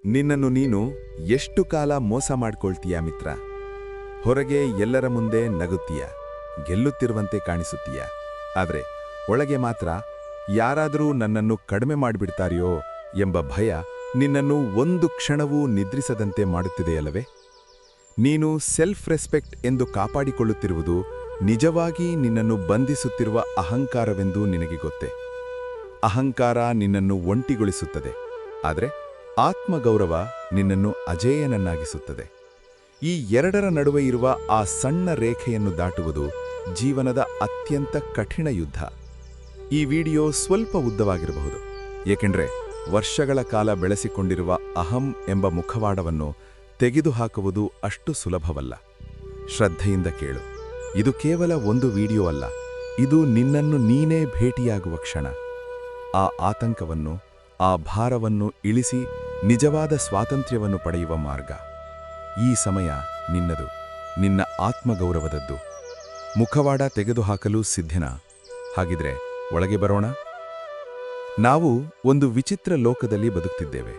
ನಿನ್ನನ್ನು ನೀನು ಎಷ್ಟು ಕಾಲ ಮೋಸ ಮಾಡ್ಕೊಳ್ತೀಯ ಮಿತ್ರ? ಹೊರಗೆ ಎಲ್ಲರ ಮುಂದೆ ನಗುತ್ತೀಯ, ಗೆಲ್ಲುತ್ತಿರುವಂತೆ ಕಾಣಿಸುತ್ತೀಯ. ಆದ್ರೆ ಒಳಗೆ ಮಾತ್ರ ಯಾರಾದರೂ ನನ್ನನ್ನು ಕಡಿಮೆ ಮಾಡಿಬಿಡ್ತಾರೆಯೋ ಎಂಬ ಭಯ ನಿನ್ನನ್ನು ಒಂದು ಕ್ಷಣವೂ ನಿದ್ರಿಸದಂತೆ ಮಾಡುತ್ತಿದೆಯಲ್ಲವೇ? ನೀನು ಸೆಲ್ಫ್ ರೆಸ್ಪೆಕ್ಟ್ ಎಂದು ಕಾಪಾಡಿಕೊಳ್ಳುತ್ತಿರುವುದು ನಿಜವಾಗಿ ನಿನ್ನನ್ನು ಬಂಧಿಸುತ್ತಿರುವ ಅಹಂಕಾರವೆಂದು ನಿನಗೆ ಗೊತ್ತೇ? ಅಹಂಕಾರ ನಿನ್ನನ್ನು ಒಂಟಿಗೊಳಿಸುತ್ತದೆ, ಆದರೆ ಆತ್ಮಗೌರವ ನಿನ್ನನ್ನು ಅಜೇಯನನ್ನಾಗಿಸುತ್ತದೆ. ಈ ಎರಡರ ನಡುವೆ ಇರುವ ಆ ಸಣ್ಣ ರೇಖೆಯನ್ನು ದಾಟುವುದು ಜೀವನದ ಅತ್ಯಂತ ಕಠಿಣ ಯುದ್ಧ. ಈ ವಿಡಿಯೋ ಸ್ವಲ್ಪ ಉದ್ದವಾಗಿರಬಹುದು, ಏಕೆಂದರೆ ವರ್ಷಗಳ ಕಾಲ ಬೆಳೆಸಿಕೊಂಡಿರುವ ಅಹಂ ಎಂಬ ಮುಖವಾಡವನ್ನು ತೆಗೆದುಹಾಕುವುದು ಅಷ್ಟು ಸುಲಭವಲ್ಲ. ಶ್ರದ್ಧೆಯಿಂದ ಕೇಳು. ಇದು ಕೇವಲ ಒಂದು ವಿಡಿಯೋ ಅಲ್ಲ, ಇದು ನಿನ್ನನ್ನು ನೀನೇ ಭೇಟಿಯಾಗುವ ಕ್ಷಣ. ಆ ಆತಂಕವನ್ನು, ಆ ಭಾರವನ್ನು ಇಳಿಸಿ ನಿಜವಾದ ಸ್ವಾತಂತ್ರ್ಯವನ್ನು ಪಡೆಯುವ ಮಾರ್ಗ. ಈ ಸಮಯ ನಿನ್ನದು, ನಿನ್ನ ಆತ್ಮಗೌರವದದ್ದು. ಮುಖವಾಡ ತೆಗೆದುಹಾಕಲು ಸಿದ್ಧನಾ? ಹಾಗಿದ್ರೆ ಒಳಗೆ ಬರೋಣ. ನಾವು ಒಂದು ವಿಚಿತ್ರ ಲೋಕದಲ್ಲಿ ಬದುಕ್ತಿದ್ದೇವೆ.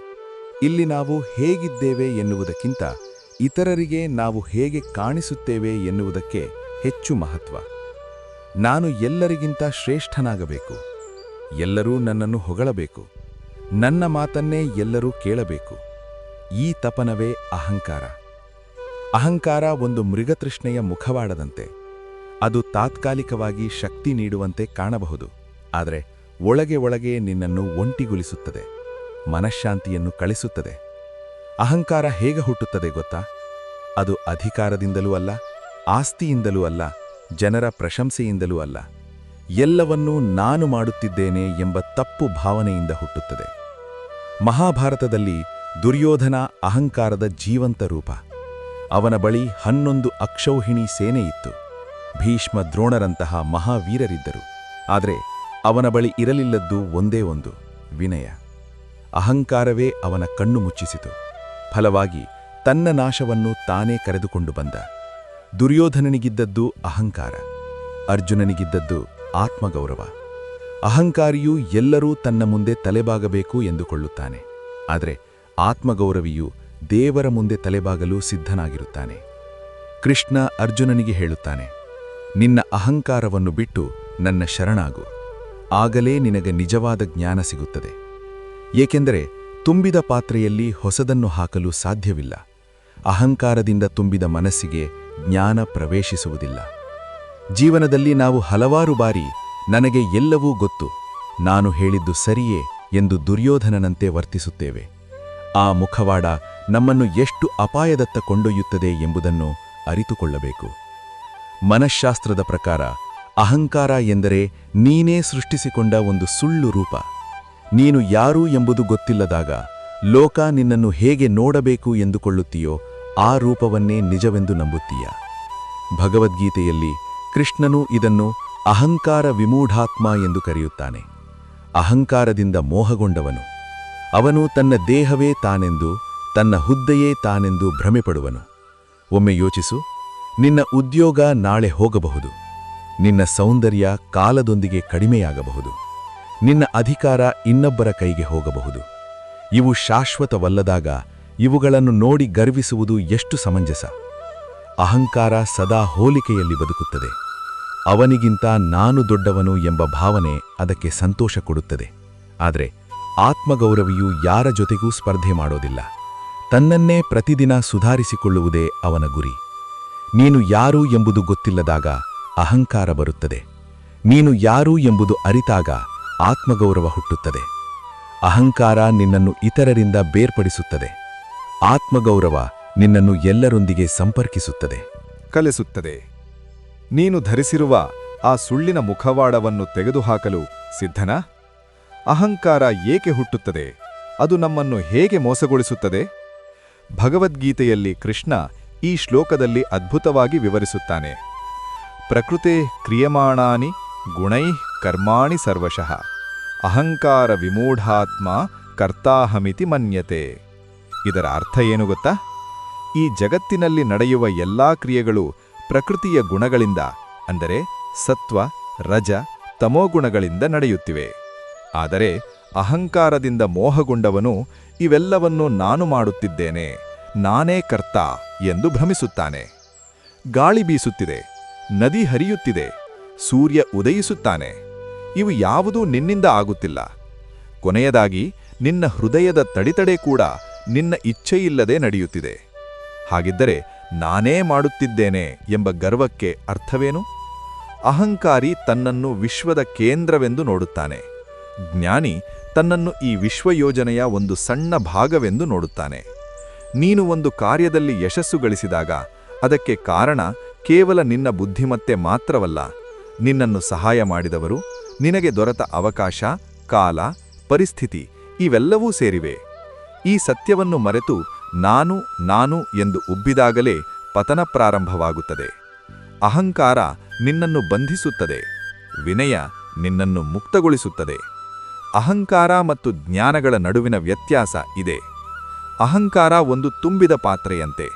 ಇಲ್ಲಿ ನಾವು ಹೇಗಿದ್ದೇವೆ ಎನ್ನುವುದಕ್ಕಿಂತ ಇತರರಿಗೆ ನಾವು ಹೇಗೆ ಕಾಣಿಸುತ್ತೇವೆ ಎನ್ನುವುದಕ್ಕೆ ಹೆಚ್ಚು ಮಹತ್ವ. ನಾನು ಎಲ್ಲರಿಗಿಂತ ಶ್ರೇಷ್ಠನಾಗಬೇಕು, ಎಲ್ಲರೂ ನನ್ನನ್ನು ಹೊಗಳಬೇಕು, ನನ್ನ ಮಾತನ್ನೇ ಎಲ್ಲರೂ ಕೇಳಬೇಕು. ಈ ತಪನವೇ ಅಹಂಕಾರ. ಅಹಂಕಾರ ಒಂದು ಮೃಗತೃಷ್ಣೆಯ ಮುಖವಾಡದಂತೆ. ಅದು ತಾತ್ಕಾಲಿಕವಾಗಿ ಶಕ್ತಿ ನೀಡುವಂತೆ ಕಾಣಬಹುದು, ಆದರೆ ಒಳಗೆ ಒಳಗೆ ನಿನ್ನನ್ನು ಒಂಟಿಗೊಳಿಸುತ್ತದೆ, ಮನಃಶಾಂತಿಯನ್ನು ಕಳಿಸುತ್ತದೆ. ಅಹಂಕಾರ ಹೇಗೆ ಹುಟ್ಟುತ್ತದೆ ಗೊತ್ತಾ? ಅದು ಅಧಿಕಾರದಿಂದಲೂ ಅಲ್ಲ, ಆಸ್ತಿಯಿಂದಲೂ ಅಲ್ಲ, ಜನರ ಪ್ರಶಂಸೆಯಿಂದಲೂ ಅಲ್ಲ. ಎಲ್ಲವನ್ನೂ ನಾನು ಮಾಡುತ್ತಿದ್ದೇನೆ ಎಂಬ ತಪ್ಪು ಭಾವನೆಯಿಂದ ಹುಟ್ಟುತ್ತದೆ. ಮಹಾಭಾರತದಲ್ಲಿ ದುರ್ಯೋಧನ ಅಹಂಕಾರದ ಜೀವಂತ ರೂಪ. ಅವನ ಬಳಿ 11 ಅಕ್ಷೌಹಿಣಿ ಸೇನೆಯಿತ್ತು. ಭೀಷ್ಮ ದ್ರೋಣರಂತಹ ಮಹಾವೀರರಿದ್ದರು. ಆದರೆ ಅವನ ಬಳಿ ಇರಲಿಲ್ಲದ್ದು ಒಂದೇ ಒಂದು: ವಿನಯ. ಅಹಂಕಾರವೇ ಅವನ ಕಣ್ಣು ಮುಚ್ಚಿಸಿತು. ಫಲವಾಗಿ ತನ್ನ ನಾಶವನ್ನು ತಾನೇ ಕರೆದುಕೊಂಡು ಬಂದ. ದುರ್ಯೋಧನನಿಗಿದ್ದದ್ದು ಅಹಂಕಾರ, ಅರ್ಜುನನಿಗಿದ್ದದ್ದು ಆತ್ಮಗೌರವ. ಅಹಂಕಾರಿಯು ಎಲ್ಲರೂ ತನ್ನ ಮುಂದೆ ತಲೆಬಾಗಬೇಕು ಎಂದುಕೊಳ್ಳುತ್ತಾನೆ, ಆದರೆ ಆತ್ಮಗೌರವಿಯು ದೇವರ ಮುಂದೆ ತಲೆಬಾಗಲು ಸಿದ್ಧನಾಗಿರುತ್ತಾನೆ. ಕೃಷ್ಣ ಅರ್ಜುನನಿಗೆ ಹೇಳುತ್ತಾನೆ, ನಿನ್ನ ಅಹಂಕಾರವನ್ನು ಬಿಟ್ಟು ನನ್ನ ಶರಣಾಗು, ಆಗಲೇ ನಿನಗೆ ನಿಜವಾದ ಜ್ಞಾನ ಸಿಗುತ್ತದೆ. ಏಕೆಂದರೆ ತುಂಬಿದ ಪಾತ್ರೆಯಲ್ಲಿ ಹೊಸದನ್ನು ಹಾಕಲು ಸಾಧ್ಯವಿಲ್ಲ. ಅಹಂಕಾರದಿಂದ ತುಂಬಿದ ಮನಸ್ಸಿಗೆ ಜ್ಞಾನ ಪ್ರವೇಶಿಸುವುದಿಲ್ಲ. ಜೀವನದಲ್ಲಿ ನಾವು ಹಲವಾರು ಬಾರಿ ನನಗೆ ಎಲ್ಲವೂ ಗೊತ್ತು, ನಾನು ಹೇಳಿದ್ದು ಸರಿಯೇ ಎಂದು ದುರ್ಯೋಧನನಂತೆ ವರ್ತಿಸುತ್ತೇವೆ. ಆ ಮುಖವಾಡ ನಮ್ಮನ್ನು ಎಷ್ಟು ಅಪಾಯದತ್ತ ಕೊಂಡೊಯ್ಯುತ್ತದೆ ಎಂಬುದನ್ನು ಅರಿತುಕೊಳ್ಳಬೇಕು. ಮನಃಶಾಸ್ತ್ರದ ಪ್ರಕಾರ ಅಹಂಕಾರ ಎಂದರೆ ನೀನೇ ಸೃಷ್ಟಿಸಿಕೊಂಡ ಒಂದು ಸುಳ್ಳು ರೂಪ. ನೀನು ಯಾರು ಎಂಬುದು ಗೊತ್ತಿಲ್ಲದಾಗ ಲೋಕ ನಿನ್ನನ್ನು ಹೇಗೆ ನೋಡಬೇಕು ಎಂದುಕೊಳ್ಳುತ್ತೀಯೋ ಆ ರೂಪವನ್ನೇ ನಿಜವೆಂದು ನಂಬುತ್ತೀಯ. ಭಗವದ್ಗೀತೆಯಲ್ಲಿ ಕೃಷ್ಣನು ಇದನ್ನು ಅಹಂಕಾರ ವಿಮೂಢಾತ್ಮ ಎಂದು ಕರೆಯುತ್ತಾನೆ. ಅಹಂಕಾರದಿಂದ ಮೋಹಗೊಂಡವನು. ಅವನು ತನ್ನ ದೇಹವೇ ತಾನೆಂದು, ತನ್ನ ಹುದ್ದೆಯೇ ತಾನೆಂದು ಭ್ರಮೆಪಡುವನು. ಒಮ್ಮೆ ಯೋಚಿಸು, ನಿನ್ನ ಉದ್ಯೋಗ ನಾಳೆ ಹೋಗಬಹುದು, ನಿನ್ನ ಸೌಂದರ್ಯ ಕಾಲದೊಂದಿಗೆ ಕಡಿಮೆಯಾಗಬಹುದು, ನಿನ್ನ ಅಧಿಕಾರ ಇನ್ನೊಬ್ಬರ ಕೈಗೆ ಹೋಗಬಹುದು. ಇವು ಶಾಶ್ವತವಲ್ಲದಾಗ ಇವುಗಳನ್ನು ನೋಡಿ ಗರ್ವಿಸುವುದು ಎಷ್ಟು ಸಮಂಜಸ? ಅಹಂಕಾರ ಸದಾ ಹೋಲಿಕೆಯಲ್ಲಿ ಬದುಕುತ್ತದೆ. ಅವನಿಗಿಂತ ನಾನು ದೊಡ್ಡವನು ಎಂಬ ಭಾವನೆ ಅದಕ್ಕೆ ಸಂತೋಷ ಕೊಡುತ್ತದೆ. ಆದರೆ ಆತ್ಮಗೌರವಿಯು ಯಾರ ಜೊತೆಗೂ ಸ್ಪರ್ಧೆ ಮಾಡೋದಿಲ್ಲ. ತನ್ನನ್ನೇ ಪ್ರತಿದಿನ ಸುಧಾರಿಸಿಕೊಳ್ಳುವುದೇ ಅವನ ಗುರಿ. ನೀನು ಯಾರು ಎಂಬುದು ಗೊತ್ತಿಲ್ಲದಾಗ ಅಹಂಕಾರ ಬರುತ್ತದೆ. ನೀನು ಯಾರು ಎಂಬುದು ಅರಿತಾಗ ಆತ್ಮಗೌರವ ಹುಟ್ಟುತ್ತದೆ. ಅಹಂಕಾರ ನಿನ್ನನ್ನು ಇತರರಿಂದ ಬೇರ್ಪಡಿಸುತ್ತದೆ. ಆತ್ಮಗೌರವ ನಿನ್ನನ್ನು ಎಲ್ಲರೊಂದಿಗೆ ಸಂಪರ್ಕಿಸುತ್ತದೆ, ಕಲಿಸುತ್ತದೆ. ನೀನು ಧರಿಸಿರುವ ಆ ಸುಳ್ಳಿನ ಮುಖವಾಡವನ್ನು ತೆಗೆದುಹಾಕಲು ಸಿದ್ಧನಾ? ಅಹಂಕಾರ ಏಕೆ ಹುಟ್ಟುತ್ತದೆ? ಅದು ನಮ್ಮನ್ನು ಹೇಗೆ ಮೋಸಗೊಳಿಸುತ್ತದೆ? ಭಗವದ್ಗೀತೆಯಲ್ಲಿ ಕೃಷ್ಣ ಈ ಶ್ಲೋಕದಲ್ಲಿ ಅದ್ಭುತವಾಗಿ ವಿವರಿಸುತ್ತಾನೆ. ಪ್ರಕೃತೆ ಕ್ರಿಯಮಾಣಾನಿ ಗುಣೈಃ ಕರ್ಮಾಣಿ ಸರ್ವಶಃ ಅಹಂಕಾರ ವಿಮೂಢಾತ್ಮ ಕರ್ತಾಹಮಿತಿ ಮನ್ಯತೆ. ಇದರ ಅರ್ಥ ಏನು ಗೊತ್ತಾ? ಈ ಜಗತ್ತಿನಲ್ಲಿ ನಡೆಯುವ ಎಲ್ಲಾ ಕ್ರಿಯೆಗಳು ಪ್ರಕೃತಿಯ ಗುಣಗಳಿಂದ, ಅಂದರೆ ಸತ್ವ, ರಜ, ತಮೋಗುಣಗಳಿಂದ ನಡೆಯುತ್ತಿವೆ. ಆದರೆ ಅಹಂಕಾರದಿಂದ ಮೋಹಗೊಂಡವನು ಇವೆಲ್ಲವನ್ನು ನಾನು ಮಾಡುತ್ತಿದ್ದೇನೆ, ನಾನೇ ಕರ್ತ ಎಂದು ಭ್ರಮಿಸುತ್ತಾನೆ. ಗಾಳಿ ಬೀಸುತ್ತಿದೆ, ನದಿ ಹರಿಯುತ್ತಿದೆ, ಸೂರ್ಯ ಉದಯಿಸುತ್ತಾನೆ. ಇವು ಯಾವುದೂ ನಿನ್ನಿಂದ ಆಗುತ್ತಿಲ್ಲ. ಕೊನೆಯದಾಗಿ ನಿನ್ನ ಹೃದಯದ ತಡಿತಡೆ ಕೂಡ ನಿನ್ನ ಇಚ್ಛೆಯಿಲ್ಲದೆ ನಡೆಯುತ್ತಿದೆ. ಹಾಗಿದ್ದರೆ ನಾನೇ ಮಾಡುತ್ತಿದ್ದೇನೆ ಎಂಬ ಗರ್ವಕ್ಕೆ ಅರ್ಥವೇನು? ಅಹಂಕಾರಿ ತನ್ನನ್ನು ವಿಶ್ವದ ಕೇಂದ್ರವೆಂದು ನೋಡುತ್ತಾನೆ. ಜ್ಞಾನಿ ತನ್ನನ್ನು ಈ ವಿಶ್ವಯೋಜನೆಯ ಒಂದು ಸಣ್ಣ ಭಾಗವೆಂದು ನೋಡುತ್ತಾನೆ. ನೀನು ಒಂದು ಕಾರ್ಯದಲ್ಲಿ ಯಶಸ್ಸು ಗಳಿಸಿದಾಗ ಅದಕ್ಕೆ ಕಾರಣ ಕೇವಲ ನಿನ್ನ ಬುದ್ಧಿಮತ್ತೆ ಮಾತ್ರವಲ್ಲ, ನಿನ್ನನ್ನು ಸಹಾಯ ಮಾಡಿದವರು, ನಿನಗೆ ದೊರೆತ ಅವಕಾಶ, ಕಾಲ, ಪರಿಸ್ಥಿತಿ ಇವೆಲ್ಲವೂ ಸೇರಿವೆ. ಈ ಸತ್ಯವನ್ನು ಮರೆತು ನಾನು ನಾನು ಎಂದು ಉಬ್ಬಿದಾಗಲೇ ಪತನ ಪ್ರಾರಂಭವಾಗುತ್ತದೆ. ಅಹಂಕಾರ ನಿನ್ನನ್ನು ಬಂಧಿಸುತ್ತದೆ, ವಿನಯ ನಿನ್ನನ್ನು ಮುಕ್ತಗೊಳಿಸುತ್ತದೆ. ಅಹಂಕಾರ ಮತ್ತು ಜ್ಞಾನಗಳ ನಡುವಿನ ವ್ಯತ್ಯಾಸ ಇದೆ. ಅಹಂಕಾರ ಒಂದು ತುಂಬಿದ ಪಾತ್ರೆಯಂತೆ.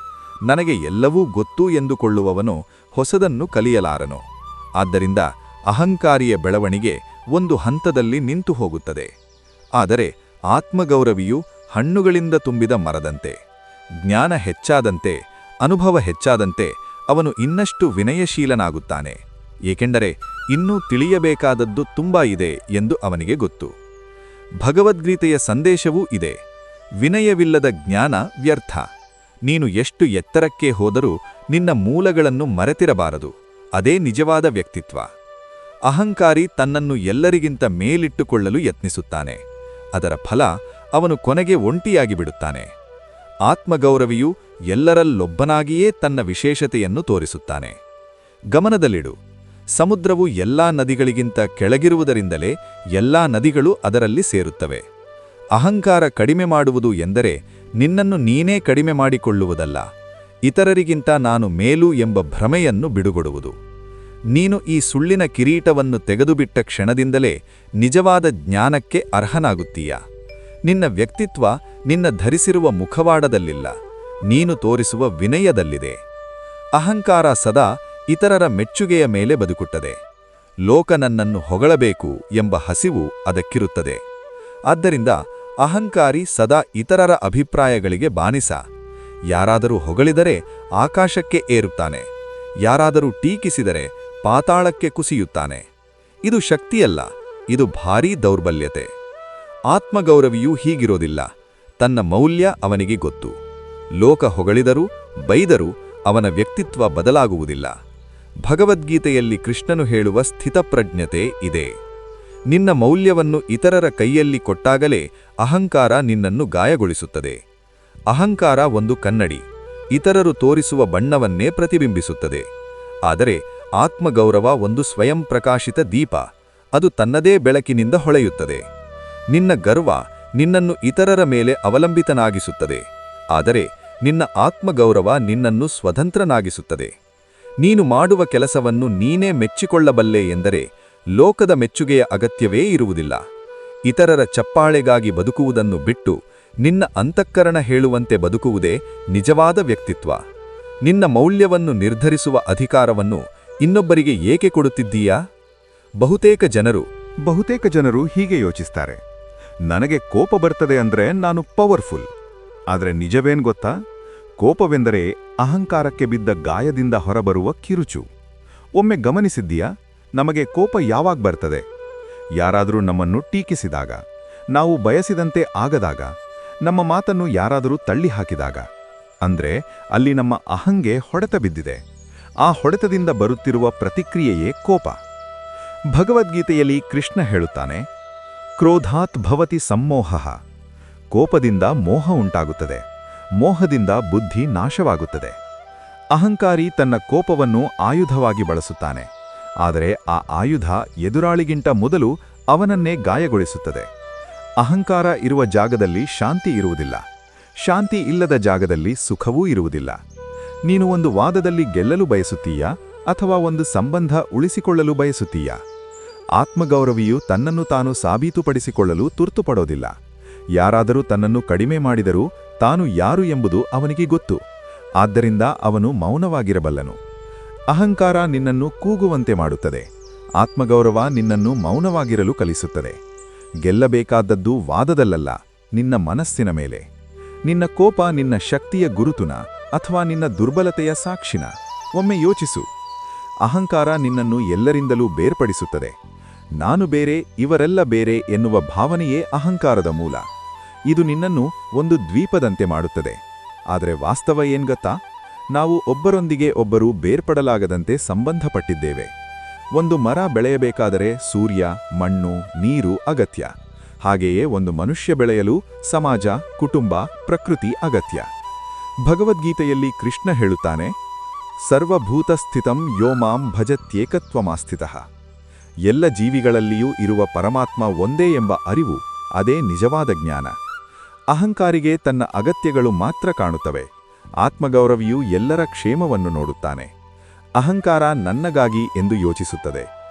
ನನಗೆ ಎಲ್ಲವೂ ಗೊತ್ತು ಎಂದುಕೊಳ್ಳುವವನು ಹೊಸದನ್ನು ಕಲಿಯಲಾರನು. ಆದ್ದರಿಂದ ಅಹಂಕಾರಿಯ ಬೆಳವಣಿಗೆ ಒಂದು ಹಂತದಲ್ಲಿ ನಿಂತು ಹೋಗುತ್ತದೆ. ಆದರೆ ಆತ್ಮಗೌರವಿಯು ಹಣ್ಣುಗಳಿಂದ ತುಂಬಿದ ಮರದಂತೆ. ಜ್ಞಾನ ಹೆಚ್ಚಾದಂತೆ, ಅನುಭವ ಹೆಚ್ಚಾದಂತೆ ಅವನು ಇನ್ನಷ್ಟು ವಿನಯಶೀಲನಾಗುತ್ತಾನೆ. ಏಕೆಂದರೆ ಇನ್ನೂ ತಿಳಿಯಬೇಕಾದದ್ದು ತುಂಬಾ ಇದೆ ಎಂದು ಅವನಿಗೆ ಗೊತ್ತು. ಭಗವದ್ಗೀತೆಯ ಸಂದೇಶವೂ ಇದೆ. ವಿನಯವಿಲ್ಲದ ಜ್ಞಾನ ವ್ಯರ್ಥ. ನೀನು ಎಷ್ಟು ಎತ್ತರಕ್ಕೆ ಹೋದರೂ ನಿನ್ನ ಮೂಲಗಳನ್ನು ಮರೆತಿರಬಾರದು. ಅದೇ ನಿಜವಾದ ವ್ಯಕ್ತಿತ್ವ. ಅಹಂಕಾರಿ ತನ್ನನ್ನು ಎಲ್ಲರಿಗಿಂತ ಮೇಲಿಟ್ಟುಕೊಳ್ಳಲು ಯತ್ನಿಸುತ್ತಾನೆ. ಅದರ ಫಲ ಅವನು ಕೊನೆಗೆ ಒಂಟಿಯಾಗಿ ಬಿಡುತ್ತಾನೆ. ಆತ್ಮಗೌರವಿಯು ಎಲ್ಲರಲ್ಲೊಬ್ಬನಾಗಿಯೇ ತನ್ನ ವಿಶೇಷತೆಯನ್ನು ತೋರಿಸುತ್ತಾನೆ. ಗಮನದಲ್ಲಿಡು, ಸಮುದ್ರವು ಎಲ್ಲಾ ನದಿಗಳಿಗಿಂತ ಕೆಳಗಿರುವುದರಿಂದಲೇ ಎಲ್ಲಾ ನದಿಗಳು ಅದರಲ್ಲಿ ಸೇರುತ್ತವೆ. ಅಹಂಕಾರ ಕಡಿಮೆ ಮಾಡುವುದು ಎಂದರೆ ನಿನ್ನನ್ನು ನೀನೇ ಕಡಿಮೆ ಮಾಡಿಕೊಳ್ಳುವುದಲ್ಲ, ಇತರರಿಗಿಂತ ನಾನು ಮೇಲು ಎಂಬ ಭ್ರಮೆಯನ್ನು ಬಿಡುಗೊಡುವುದು. ನೀನು ಈ ಸುಳ್ಳಿನ ಕಿರೀಟವನ್ನು ತೆಗೆದುಬಿಟ್ಟ ಕ್ಷಣದಿಂದಲೇ ನಿಜವಾದ ಜ್ಞಾನಕ್ಕೆ ಅರ್ಹನಾಗುತ್ತೀಯ. ನಿನ್ನ ವ್ಯಕ್ತಿತ್ವ ನಿನ್ನ ಧರಿಸಿರುವ ಮುಖವಾಡದಲ್ಲಿಲ್ಲ, ನೀನು ತೋರಿಸುವ ವಿನಯದಲ್ಲಿದೆ. ಅಹಂಕಾರ ಸದಾ ಇತರರ ಮೆಚ್ಚುಗೆಯ ಮೇಲೆ ಬದುಕುತ್ತದೆ. ಲೋಕ ನನ್ನನ್ನು ಹೊಗಳಬೇಕು ಎಂಬ ಹಸಿವು ಅದಕ್ಕಿರುತ್ತದೆ. ಆದ್ದರಿಂದ ಅಹಂಕಾರಿ ಸದಾ ಇತರರ ಅಭಿಪ್ರಾಯಗಳಿಗೆ ಬಾನಿಸ. ಯಾರಾದರೂ ಹೊಗಳಿದರೆ ಆಕಾಶಕ್ಕೆ ಏರುತ್ತಾನೆ, ಯಾರಾದರೂ ಟೀಕಿಸಿದರೆ ಪಾತಾಳಕ್ಕೆ ಕುಸಿಯುತ್ತಾನೆ. ಇದು ಶಕ್ತಿಯಲ್ಲ, ಇದು ಭಾರೀ ದೌರ್ಬಲ್ಯತೆ. ಆತ್ಮಗೌರವಿಯೂ ಹೀಗಿರೋದಿಲ್ಲ. ತನ್ನ ಮೌಲ್ಯ ಅವನಿಗೆ ಗೊತ್ತು. ಲೋಕ ಹೊಗಳಿದರೂ ಬೈದರೂ ಅವನ ವ್ಯಕ್ತಿತ್ವ ಬದಲಾಗುವುದಿಲ್ಲ. ಭಗವದ್ಗೀತೆಯಲ್ಲಿ ಕೃಷ್ಣನು ಹೇಳುವ ಸ್ಥಿತಪ್ರಜ್ಞತೆ ಇದೆ. ನಿನ್ನ ಮೌಲ್ಯವನ್ನು ಇತರರ ಕೈಯಲ್ಲಿ ಕೊಟ್ಟಾಗಲೇ ಅಹಂಕಾರ ನಿನ್ನನ್ನು ಗಾಯಗೊಳಿಸುತ್ತದೆ. ಅಹಂಕಾರ ಒಂದು ಕನ್ನಡಿ, ಇತರರು ತೋರಿಸುವ ಬಣ್ಣವನ್ನೇ ಪ್ರತಿಬಿಂಬಿಸುತ್ತದೆ. ಆದರೆ ಆತ್ಮಗೌರವ ಒಂದು ಸ್ವಯಂ ಪ್ರಕಾಶಿತ ದೀಪ, ಅದು ತನ್ನದೇ ಬೆಳಕಿನಿಂದ ಹೊಳೆಯುತ್ತದೆ. ನಿನ್ನ ಗರ್ವ ನಿನ್ನನ್ನು ಇತರರ ಮೇಲೆ ಅವಲಂಬಿತನಾಗಿಸುತ್ತದೆ, ಆದರೆ ನಿನ್ನ ಆತ್ಮಗೌರವ ನಿನ್ನನ್ನು ಸ್ವತಂತ್ರನಾಗಿಸುತ್ತದೆ. ನೀನು ಮಾಡುವ ಕೆಲಸವನ್ನು ನೀನೇ ಮೆಚ್ಚಿಕೊಳ್ಳಬಲ್ಲೆ ಎಂದರೆ ಲೋಕದ ಮೆಚ್ಚುಗೆಯ ಅಗತ್ಯವೇ ಇರುವುದಿಲ್ಲ. ಇತರರ ಚಪ್ಪಾಳೆಗಾಗಿ ಬದುಕುವುದನ್ನು ಬಿಟ್ಟು ನಿನ್ನ ಅಂತಃಕರಣ ಹೇಳುವಂತೆ ಬದುಕುವುದೇ ನಿಜವಾದ ವ್ಯಕ್ತಿತ್ವ. ನಿನ್ನ ಮೌಲ್ಯವನ್ನು ನಿರ್ಧರಿಸುವ ಅಧಿಕಾರವನ್ನು ಇನ್ನೊಬ್ಬರಿಗೆ ಏಕೆ ಕೊಡುತ್ತಿದ್ದೀಯಾ? ಬಹುತೇಕ ಜನರು ಹೀಗೆ ಯೋಚಿಸ್ತಾರೆ, ನನಗೆ ಕೋಪ ಬರ್ತದೆ ಅಂದ್ರೆ ನಾನು ಪವರ್ಫುಲ್. ಆದರೆ ನಿಜವೇನ್ ಗೊತ್ತಾ? ಕೋಪವೆಂದರೆ ಅಹಂಕಾರಕ್ಕೆ ಬಿದ್ದ ಗಾಯದಿಂದ ಹೊರಬರುವ ಕಿರುಚು. ಒಮ್ಮೆ ಗಮನಿಸಿದ್ದೀಯಾ, ನಮಗೆ ಕೋಪ ಯಾವಾಗ ಬರ್ತದೆ? ಯಾರಾದರೂ ನಮ್ಮನ್ನು ಟೀಕಿಸಿದಾಗ, ನಾವು ಬಯಸಿದಂತೆ ಆಗದಾಗ, ನಮ್ಮ ಮಾತನ್ನು ಯಾರಾದರೂ ತಳ್ಳಿ ಹಾಕಿದಾಗ. ಅಂದ್ರೆ ಅಲ್ಲಿ ನಮ್ಮ ಅಹಂಗೆ ಹೊಡೆತ ಬಿದ್ದಿದೆ. ಆ ಹೊಡೆತದಿಂದ ಬರುತ್ತಿರುವ ಪ್ರತಿಕ್ರಿಯೆಯೇ ಕೋಪ. ಭಗವದ್ಗೀತೆಯಲ್ಲಿ ಕೃಷ್ಣ ಹೇಳುತ್ತಾನೆ, ಕ್ರೋಧಾತ್ ಭವತಿ ಸಮ್ಮೋಹಃ. ಕೋಪದಿಂದ ಮೋಹ ಉಂಟಾಗುತ್ತದೆ, ಮೋಹದಿಂದ ಬುದ್ಧಿ ನಾಶವಾಗುತ್ತದೆ. ಅಹಂಕಾರಿ ತನ್ನ ಕೋಪವನ್ನು ಆಯುಧವಾಗಿ ಬಳಸುತ್ತಾನೆ, ಆದರೆ ಆ ಆಯುಧ ಎದುರಾಳಿಗಿಂತ ಮೊದಲು ಅವನನ್ನೇ ಗಾಯಗೊಳಿಸುತ್ತದೆ. ಅಹಂಕಾರ ಇರುವ ಜಾಗದಲ್ಲಿ ಶಾಂತಿ ಇರುವುದಿಲ್ಲ, ಶಾಂತಿ ಇಲ್ಲದ ಜಾಗದಲ್ಲಿ ಸುಖವೂ ಇರುವುದಿಲ್ಲ. ನೀನು ಒಂದು ವಾದದಲ್ಲಿ ಗೆಲ್ಲಲು ಬಯಸುತ್ತೀಯಾ ಅಥವಾ ಒಂದು ಸಂಬಂಧ ಉಳಿಸಿಕೊಳ್ಳಲು ಬಯಸುತ್ತೀಯಾ? ಆತ್ಮಗೌರವಿಯು ತನ್ನನ್ನು ತಾನು ಸಾಬೀತುಪಡಿಸಿಕೊಳ್ಳಲು ತುರ್ತುಪಡೋದಿಲ್ಲ. ಯಾರಾದರೂ ತನ್ನನ್ನು ಕಡಿಮೆ ಮಾಡಿದರೂ ತಾನು ಯಾರು ಎಂಬುದು ಅವನಿಗೆ ಗೊತ್ತು. ಆದ್ದರಿಂದ ಅವನು ಮೌನವಾಗಿರಬಲ್ಲನು. ಅಹಂಕಾರ ನಿನ್ನನ್ನು ಕೂಗುವಂತೆ ಮಾಡುತ್ತದೆ, ಆತ್ಮಗೌರವ ನಿನ್ನನ್ನು ಮೌನವಾಗಿರಲು ಕಲಿಸುತ್ತದೆ. ಗೆಲ್ಲಬೇಕಾದದ್ದು ವಾದದಲ್ಲಲ್ಲ, ನಿನ್ನ ಮನಸ್ಸಿನ ಮೇಲೆ. ನಿನ್ನ ಕೋಪ ನಿನ್ನ ಶಕ್ತಿಯ ಗುರುತುನ ಅಥವಾ ನಿನ್ನ ದುರ್ಬಲತೆಯ ಸಾಕ್ಷಿನ? ಒಮ್ಮೆ ಯೋಚಿಸು. ಅಹಂಕಾರ ನಿನ್ನನ್ನು ಎಲ್ಲರಿಂದಲೂ ಬೇರ್ಪಡಿಸುತ್ತದೆ. ನಾನು ಬೇರೆ, ಇವರೆಲ್ಲ ಬೇರೆ ಎನ್ನುವ ಭಾವನೆಯೇ ಅಹಂಕಾರದ ಮೂಲ. ಇದು ನಿನ್ನನ್ನು ಒಂದು ದ್ವೀಪದಂತೆ ಮಾಡುತ್ತದೆ. ಆದರೆ ವಾಸ್ತವ ಏನ್ಗೊತ್ತಾ? ನಾವು ಒಬ್ಬರೊಂದಿಗೆ ಒಬ್ಬರು ಬೇರ್ಪಡಲಾಗದಂತೆ ಸಂಬಂಧಪಟ್ಟಿದ್ದೇವೆ. ಒಂದು ಮರ ಬೆಳೆಯಬೇಕಾದರೆ ಸೂರ್ಯ, ಮಣ್ಣು, ನೀರು ಅಗತ್ಯ. ಹಾಗೆಯೇ ಒಂದು ಮನುಷ್ಯ ಬೆಳೆಯಲು ಸಮಾಜ, ಕುಟುಂಬ, ಪ್ರಕೃತಿ ಅಗತ್ಯ. ಭಗವದ್ಗೀತೆಯಲ್ಲಿ ಕೃಷ್ಣ ಹೇಳುತ್ತಾನೆ, ಸರ್ವಭೂತಸ್ಥಿತಂ ಯೋ ಮಾಂ ಭಜತ್ಯೇಕತ್ವಮಾಸ್ಥಿತಃ. ಎಲ್ಲ ಜೀವಿಗಳಲ್ಲಿಯೂ ಇರುವ ಪರಮಾತ್ಮ ಒಂದೇ ಎಂಬ ಅರಿವು, ಅದೇ ನಿಜವಾದ ಜ್ಞಾನ. ಅಹಂಕಾರಿಗೆ ತನ್ನ ಅಗತ್ಯಗಳು ಮಾತ್ರ ಕಾಣುತ್ತವೆ. ಆತ್ಮಗೌರವಿಯು ಎಲ್ಲರ ಕ್ಷೇಮವನ್ನು ನೋಡುತ್ತಾನೆ. ಅಹಂಕಾರ ನನ್ನಗಾಗಿ ಎಂದು ಯೋಚಿಸುತ್ತದೆ.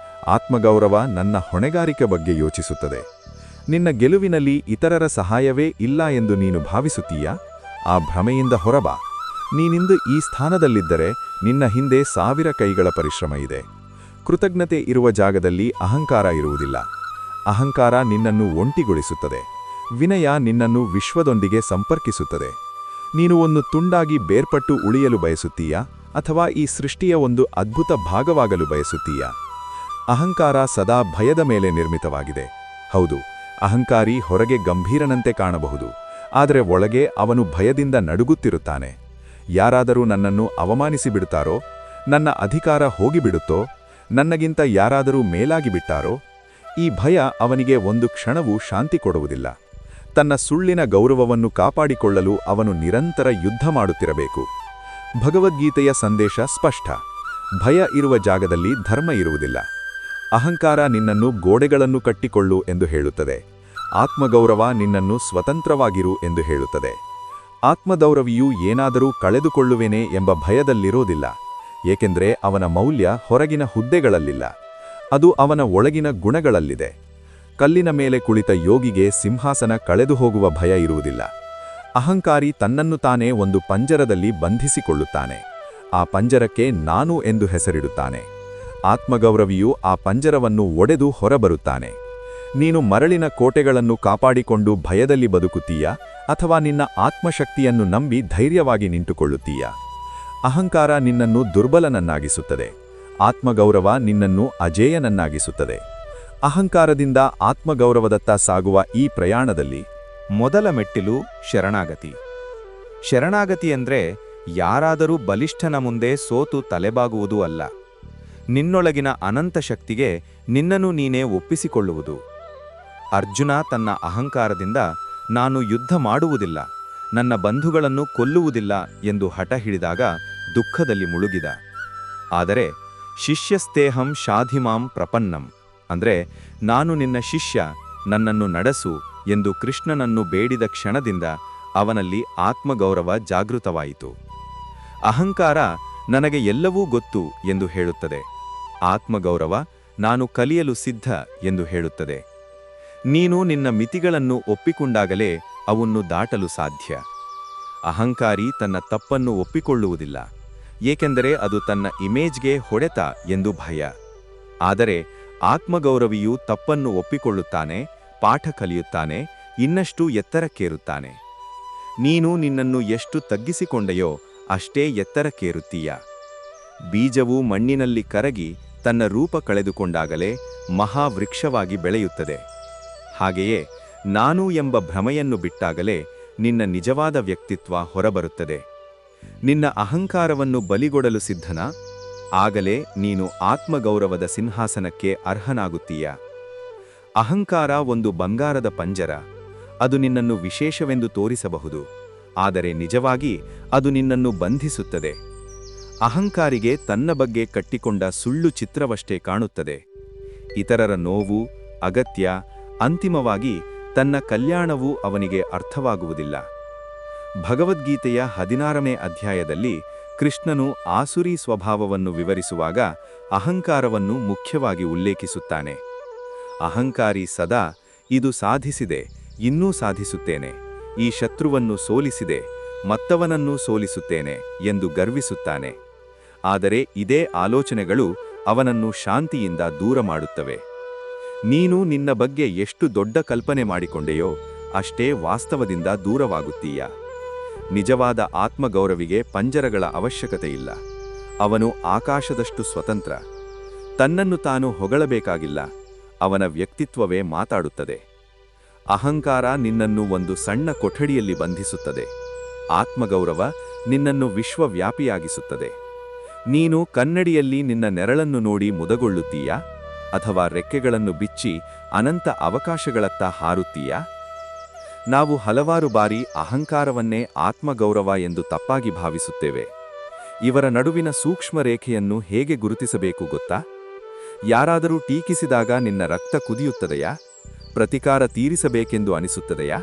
ಆತ್ಮಗೌರವ ನನ್ನ ಹೊಣೆಗಾರಿಕೆ ಬಗ್ಗೆ ಯೋಚಿಸುತ್ತದೆ. ನಿನ್ನ ಗೆಲುವಿನಲ್ಲಿ ಇತರರ ಸಹಾಯವೇ ಇಲ್ಲ ಎಂದು ನೀನು ಭಾವಿಸುತ್ತೀಯಾ? ಆ ಭ್ರಮೆಯಿಂದ ಹೊರಬಾ. ನೀನಿಂದು ಈ ಸ್ಥಾನದಲ್ಲಿದ್ದರೆ ನಿನ್ನ ಹಿಂದೆ 1000 ಕೈಗಳ ಪರಿಶ್ರಮ ಇದೆ. ಕೃತಜ್ಞತೆ ಇರುವ ಜಾಗದಲ್ಲಿ ಅಹಂಕಾರ ಇರುವುದಿಲ್ಲ. ಅಹಂಕಾರ ನಿನ್ನನ್ನು ಒಂಟಿಗೊಳಿಸುತ್ತದೆ. ವಿನಯ ನಿನ್ನನ್ನು ವಿಶ್ವದೊಂದಿಗೆ ಸಂಪರ್ಕಿಸುತ್ತದೆ. ನೀನು ಒಂದು ತುಂಡಾಗಿ ಬೇರ್ಪಟ್ಟು ಉಳಿಯಲು ಬಯಸುತ್ತೀಯಾ, ಅಥವಾ ಈ ಸೃಷ್ಟಿಯ ಒಂದು ಅದ್ಭುತ ಭಾಗವಾಗಲು ಬಯಸುತ್ತೀಯಾ? ಅಹಂಕಾರ ಸದಾ ಭಯದ ಮೇಲೆ ನಿರ್ಮಿತವಾಗಿದೆ. ಹೌದು, ಅಹಂಕಾರಿ ಹೊರಗೆ ಗಂಭೀರನಂತೆ ಕಾಣಬಹುದು, ಆದರೆ ಒಳಗೆ ಅವನು ಭಯದಿಂದ ನಡುಗುತ್ತಿರುತ್ತಾನೆ. ಯಾರಾದರೂ ನನ್ನನ್ನು ಅವಮಾನಿಸಿಬಿಡುತ್ತಾರೋ, ನನ್ನ ಅಧಿಕಾರ ಹೋಗಿಬಿಡುತ್ತೋ, ನನ್ನಗಿಂತ ಯಾರಾದರೂ ಮೇಲಾಗಿ ಬಿಟ್ಟಾರೋ? ಈ ಭಯ ಅವನಿಗೆ ಒಂದು ಕ್ಷಣವೂ ಶಾಂತಿ ಕೊಡುವುದಿಲ್ಲ. ತನ್ನ ಸುಳ್ಳಿನ ಗೌರವವನ್ನು ಕಾಪಾಡಿಕೊಳ್ಳಲು ಅವನು ನಿರಂತರ ಯುದ್ಧ ಮಾಡುತ್ತಿರಬೇಕು. ಭಗವದ್ಗೀತೆಯ ಸಂದೇಶ ಸ್ಪಷ್ಟ. ಭಯ ಇರುವ ಜಾಗದಲ್ಲಿ ಧರ್ಮ ಇರುವುದಿಲ್ಲ. ಅಹಂಕಾರ ನಿನ್ನನ್ನು ಗೋಡೆಗಳನ್ನು ಕಟ್ಟಿಕೊಳ್ಳು ಎಂದು ಹೇಳುತ್ತದೆ. ಆತ್ಮಗೌರವ ನಿನ್ನನ್ನು ಸ್ವತಂತ್ರವಾಗಿರು ಎಂದು ಹೇಳುತ್ತದೆ. ಆತ್ಮಗೌರವಿಯು ಏನಾದರೂ ಕಳೆದುಕೊಳ್ಳುವೆನೆ ಎಂಬ ಭಯದಲ್ಲಿರೋದಿಲ್ಲ, ಏಕೆಂದರೆ ಅವನ ಮೌಲ್ಯ ಹೊರಗಿನ ಹುದ್ದೆಗಳಲ್ಲಿಲ್ಲ, ಅದು ಅವನ ಒಳಗಿನ ಗುಣಗಳಲ್ಲಿದೆ. ಕಲ್ಲಿನ ಮೇಲೆ ಕುಳಿತ ಯೋಗಿಗೆ ಸಿಂಹಾಸನ ಕಳೆದು ಹೋಗುವ ಭಯ ಇರುವುದಿಲ್ಲ. ಅಹಂಕಾರಿ ತನ್ನನ್ನು ತಾನೇ ಒಂದು ಪಂಜರದಲ್ಲಿ ಬಂಧಿಸಿಕೊಳ್ಳುತ್ತಾನೆ. ಆ ಪಂಜರಕ್ಕೆ ನಾನು ಎಂದು ಹೆಸರಿಡುತ್ತಾನೆ. ಆತ್ಮಗೌರವಿಯು ಆ ಪಂಜರವನ್ನು ಒಡೆದು ಹೊರಬರುತ್ತಾನೆ. ನೀನು ಮರಳಿನ ಕೋಟೆಗಳನ್ನು ಕಾಪಾಡಿಕೊಂಡು ಭಯದಲ್ಲಿ ಬದುಕುತ್ತೀಯಾ, ಅಥವಾ ನಿನ್ನ ಆತ್ಮಶಕ್ತಿಯನ್ನು ನಂಬಿ ಧೈರ್ಯವಾಗಿ ನಿಂತುಕೊಳ್ಳುತ್ತೀಯಾ? ಅಹಂಕಾರ ನಿನ್ನನ್ನು ದುರ್ಬಲನನ್ನಾಗಿಸುತ್ತದೆ. ಆತ್ಮಗೌರವ ನಿನ್ನನ್ನು ಅಜೇಯನನ್ನಾಗಿಸುತ್ತದೆ. ಅಹಂಕಾರದಿಂದ ಆತ್ಮಗೌರವದತ್ತ ಸಾಗುವ ಈ ಪ್ರಯಾಣದಲ್ಲಿ ಮೊದಲ ಮೆಟ್ಟಿಲು ಶರಣಾಗತಿ. ಶರಣಾಗತಿ ಅಂದ್ರೆ ಯಾರಾದರೂ ಬಲಿಷ್ಠನ ಮುಂದೆ ಸೋತು ತಲೆಬಾಗುವುದೂ ಅಲ್ಲ. ನಿನ್ನೊಳಗಿನ ಅನಂತ ಶಕ್ತಿಗೆ ನಿನ್ನನ್ನು ನೀನೇ ಒಪ್ಪಿಸಿಕೊಳ್ಳುವುದು. ಅರ್ಜುನ ತನ್ನ ಅಹಂಕಾರದಿಂದ ನಾನು ಯುದ್ಧ ಮಾಡುವುದಿಲ್ಲ, ನನ್ನ ಬಂಧುಗಳನ್ನು ಕೊಲ್ಲುವುದಿಲ್ಲ ಎಂದು ಹಠ ಹಿಡಿದಾಗ ದುಃಖದಲ್ಲಿ ಮುಳುಗಿದ. ಆದರೆ ಶಿಷ್ಯಸ್ತೇಹಂ ಶಾಧಿಮಾಂ ಪ್ರಪನ್ನಂ ಅಂದ್ರೆ ನಾನು ನಿನ್ನ ಶಿಷ್ಯ, ನನ್ನನ್ನು ನಡೆಸು ಎಂದು ಕೃಷ್ಣನನ್ನು ಬೇಡಿದ ಕ್ಷಣದಿಂದ ಅವನಲ್ಲಿ ಆತ್ಮಗೌರವ ಜಾಗೃತವಾಯಿತು. ಅಹಂಕಾರ ನನಗೆ ಎಲ್ಲವೂ ಗೊತ್ತು ಎಂದು ಹೇಳುತ್ತದೆ. ಆತ್ಮಗೌರವ ನಾನು ಕಲಿಯಲು ಸಿದ್ಧ ಎಂದು ಹೇಳುತ್ತದೆ. ನೀನು ನಿನ್ನ ಮಿತಿಗಳನ್ನು ಒಪ್ಪಿಕೊಂಡಾಗಲೇ ಅವನ್ನು ದಾಟಲು ಸಾಧ್ಯ. ಅಹಂಕಾರಿ ತನ್ನ ತಪ್ಪನ್ನು ಒಪ್ಪಿಕೊಳ್ಳುವುದಿಲ್ಲ, ಏಕೆಂದರೆ ಅದು ತನ್ನ ಇಮೇಜ್ಗೆ ಹೊಡೆತ ಎಂದು ಭಯ. ಆದರೆ ಆತ್ಮಗೌರವಿಯು ತಪ್ಪನ್ನು ಒಪ್ಪಿಕೊಳ್ಳುತ್ತಾನೆ, ಪಾಠ ಕಲಿಯುತ್ತಾನೆ, ಇನ್ನಷ್ಟು ಎತ್ತರಕ್ಕೇರುತ್ತಾನೆ. ನೀನು ನಿನ್ನನ್ನು ಎಷ್ಟು ತಗ್ಗಿಸಿಕೊಂಡೆಯೋ ಅಷ್ಟೇ ಎತ್ತರಕ್ಕೇರುತ್ತೀಯ. ಬೀಜವು ಮಣ್ಣಿನಲ್ಲಿ ಕರಗಿ ತನ್ನ ರೂಪ ಕಳೆದುಕೊಂಡಾಗಲೇ ಮಹಾವೃಕ್ಷವಾಗಿ ಬೆಳೆಯುತ್ತದೆ. ಹಾಗೆಯೇ ನಾನು ಎಂಬ ಭ್ರಮೆಯನ್ನು ಬಿಟ್ಟಾಗಲೇ ನಿನ್ನ ನಿಜವಾದ ವ್ಯಕ್ತಿತ್ವ ಹೊರಬರುತ್ತದೆ. ನಿನ್ನ ಅಹಂಕಾರವನ್ನು ಬಲಿಗೊಡಲು ಸಿದ್ಧನ? ಆಗಲೇ ನೀನು ಆತ್ಮಗೌರವದ ಸಿಂಹಾಸನಕ್ಕೆ ಅರ್ಹನಾಗುತ್ತೀಯ. ಅಹಂಕಾರ ಒಂದು ಬಂಗಾರದ ಪಂಜರ. ಅದು ನಿನ್ನನ್ನು ವಿಶೇಷವೆಂದು ತೋರಿಸಬಹುದು, ಆದರೆ ನಿಜವಾಗಿ ಅದು ನಿನ್ನನ್ನು ಬಂಧಿಸುತ್ತದೆ. ಅಹಂಕಾರಿಗೆ ತನ್ನ ಬಗ್ಗೆ ಕಟ್ಟಿಕೊಂಡ ಸುಳ್ಳು ಚಿತ್ರವಷ್ಟೇ ಕಾಣುತ್ತದೆ. ಇತರರ ನೋವು, ಅಗತ್ಯ, ಅಂತಿಮವಾಗಿ ತನ್ನ ಕಲ್ಯಾಣವೂ ಅವನಿಗೆ ಅರ್ಥವಾಗುವುದಿಲ್ಲ. ಭಗವದ್ಗೀತೆಯ 16ನೇ ಅಧ್ಯಾಯದಲ್ಲಿ ಕೃಷ್ಣನು ಆಸುರಿ ಸ್ವಭಾವವನ್ನು ವಿವರಿಸುವಾಗ ಅಹಂಕಾರವನ್ನು ಮುಖ್ಯವಾಗಿ ಉಲ್ಲೇಖಿಸುತ್ತಾನೆ. ಅಹಂಕಾರಿ ಸದಾ ಇದು ಸಾಧಿಸಿದೆ, ಇನ್ನೂ ಸಾಧಿಸುತ್ತೇನೆ, ಈ ಶತ್ರುವನ್ನು ಸೋಲಿಸಿದೆ, ಮತ್ತವನನ್ನೂ ಸೋಲಿಸುತ್ತೇನೆ ಎಂದು ಗರ್ವಿಸುತ್ತಾನೆ. ಆದರೆ ಇದೇ ಆಲೋಚನೆಗಳು ಅವನನ್ನು ಶಾಂತಿಯಿಂದ ದೂರ ಮಾಡುತ್ತವೆ. ನೀನು ನಿನ್ನ ಬಗ್ಗೆ ಎಷ್ಟು ದೊಡ್ಡ ಕಲ್ಪನೆ ಮಾಡಿಕೊಂಡೆಯೋ ಅಷ್ಟೇ ವಾಸ್ತವದಿಂದ ದೂರವಾಗುತ್ತೀಯ. ನಿಜವಾದ ಆತ್ಮಗೌರವಿಗೆ ಪಂಜರಗಳ ಅವಶ್ಯಕತೆ ಇಲ್ಲ. ಅವನು ಆಕಾಶದಷ್ಟು ಸ್ವತಂತ್ರ. ತನ್ನನ್ನು ತಾನು ಹೊಗಳಬೇಕಾಗಿಲ್ಲ. ಅವನ ವ್ಯಕ್ತಿತ್ವವೇ ಮಾತಾಡುತ್ತದೆ. ಅಹಂಕಾರ ನಿನ್ನನ್ನು ಒಂದು ಸಣ್ಣ ಕೊಠಡಿಯಲ್ಲಿ ಬಂಧಿಸುತ್ತದೆ. ಆತ್ಮಗೌರವ ನಿನ್ನನ್ನು ವಿಶ್ವವ್ಯಾಪಿಯಾಗಿಸುತ್ತದೆ. ನೀನು ಕನ್ನಡಿಯಲ್ಲಿ ನಿನ್ನ ನೆರಳನ್ನು ನೋಡಿ ಮುದಗೊಳ್ಳುತ್ತೀಯಾ ಅಥವಾ ರೆಕ್ಕೆಗಳನ್ನು ಬಿಚ್ಚಿ ಅನಂತ ಅವಕಾಶಗಳತ್ತ ಹಾರುತ್ತೀಯಾ? ನಾವು ಹಲವಾರು ಬಾರಿ ಅಹಂಕಾರವನ್ನೇ ಆತ್ಮಗೌರವ ಎಂದು ತಪ್ಪಾಗಿ ಭಾವಿಸುತ್ತೇವೆ. ಇವರ ನಡುವಿನ ಸೂಕ್ಷ್ಮ ರೇಖೆಯನ್ನು ಹೇಗೆ ಗುರುತಿಸಬೇಕು ಗೊತ್ತಾ? ಯಾರಾದರೂ ಟೀಕಿಸಿದಾಗ ನಿನ್ನ ರಕ್ತ ಕುದಿಯುತ್ತದೆಯಾ? ಪ್ರತಿಕಾರ ತೀರಿಸಬೇಕೆಂದು ಅನಿಸುತ್ತದೆಯಾ?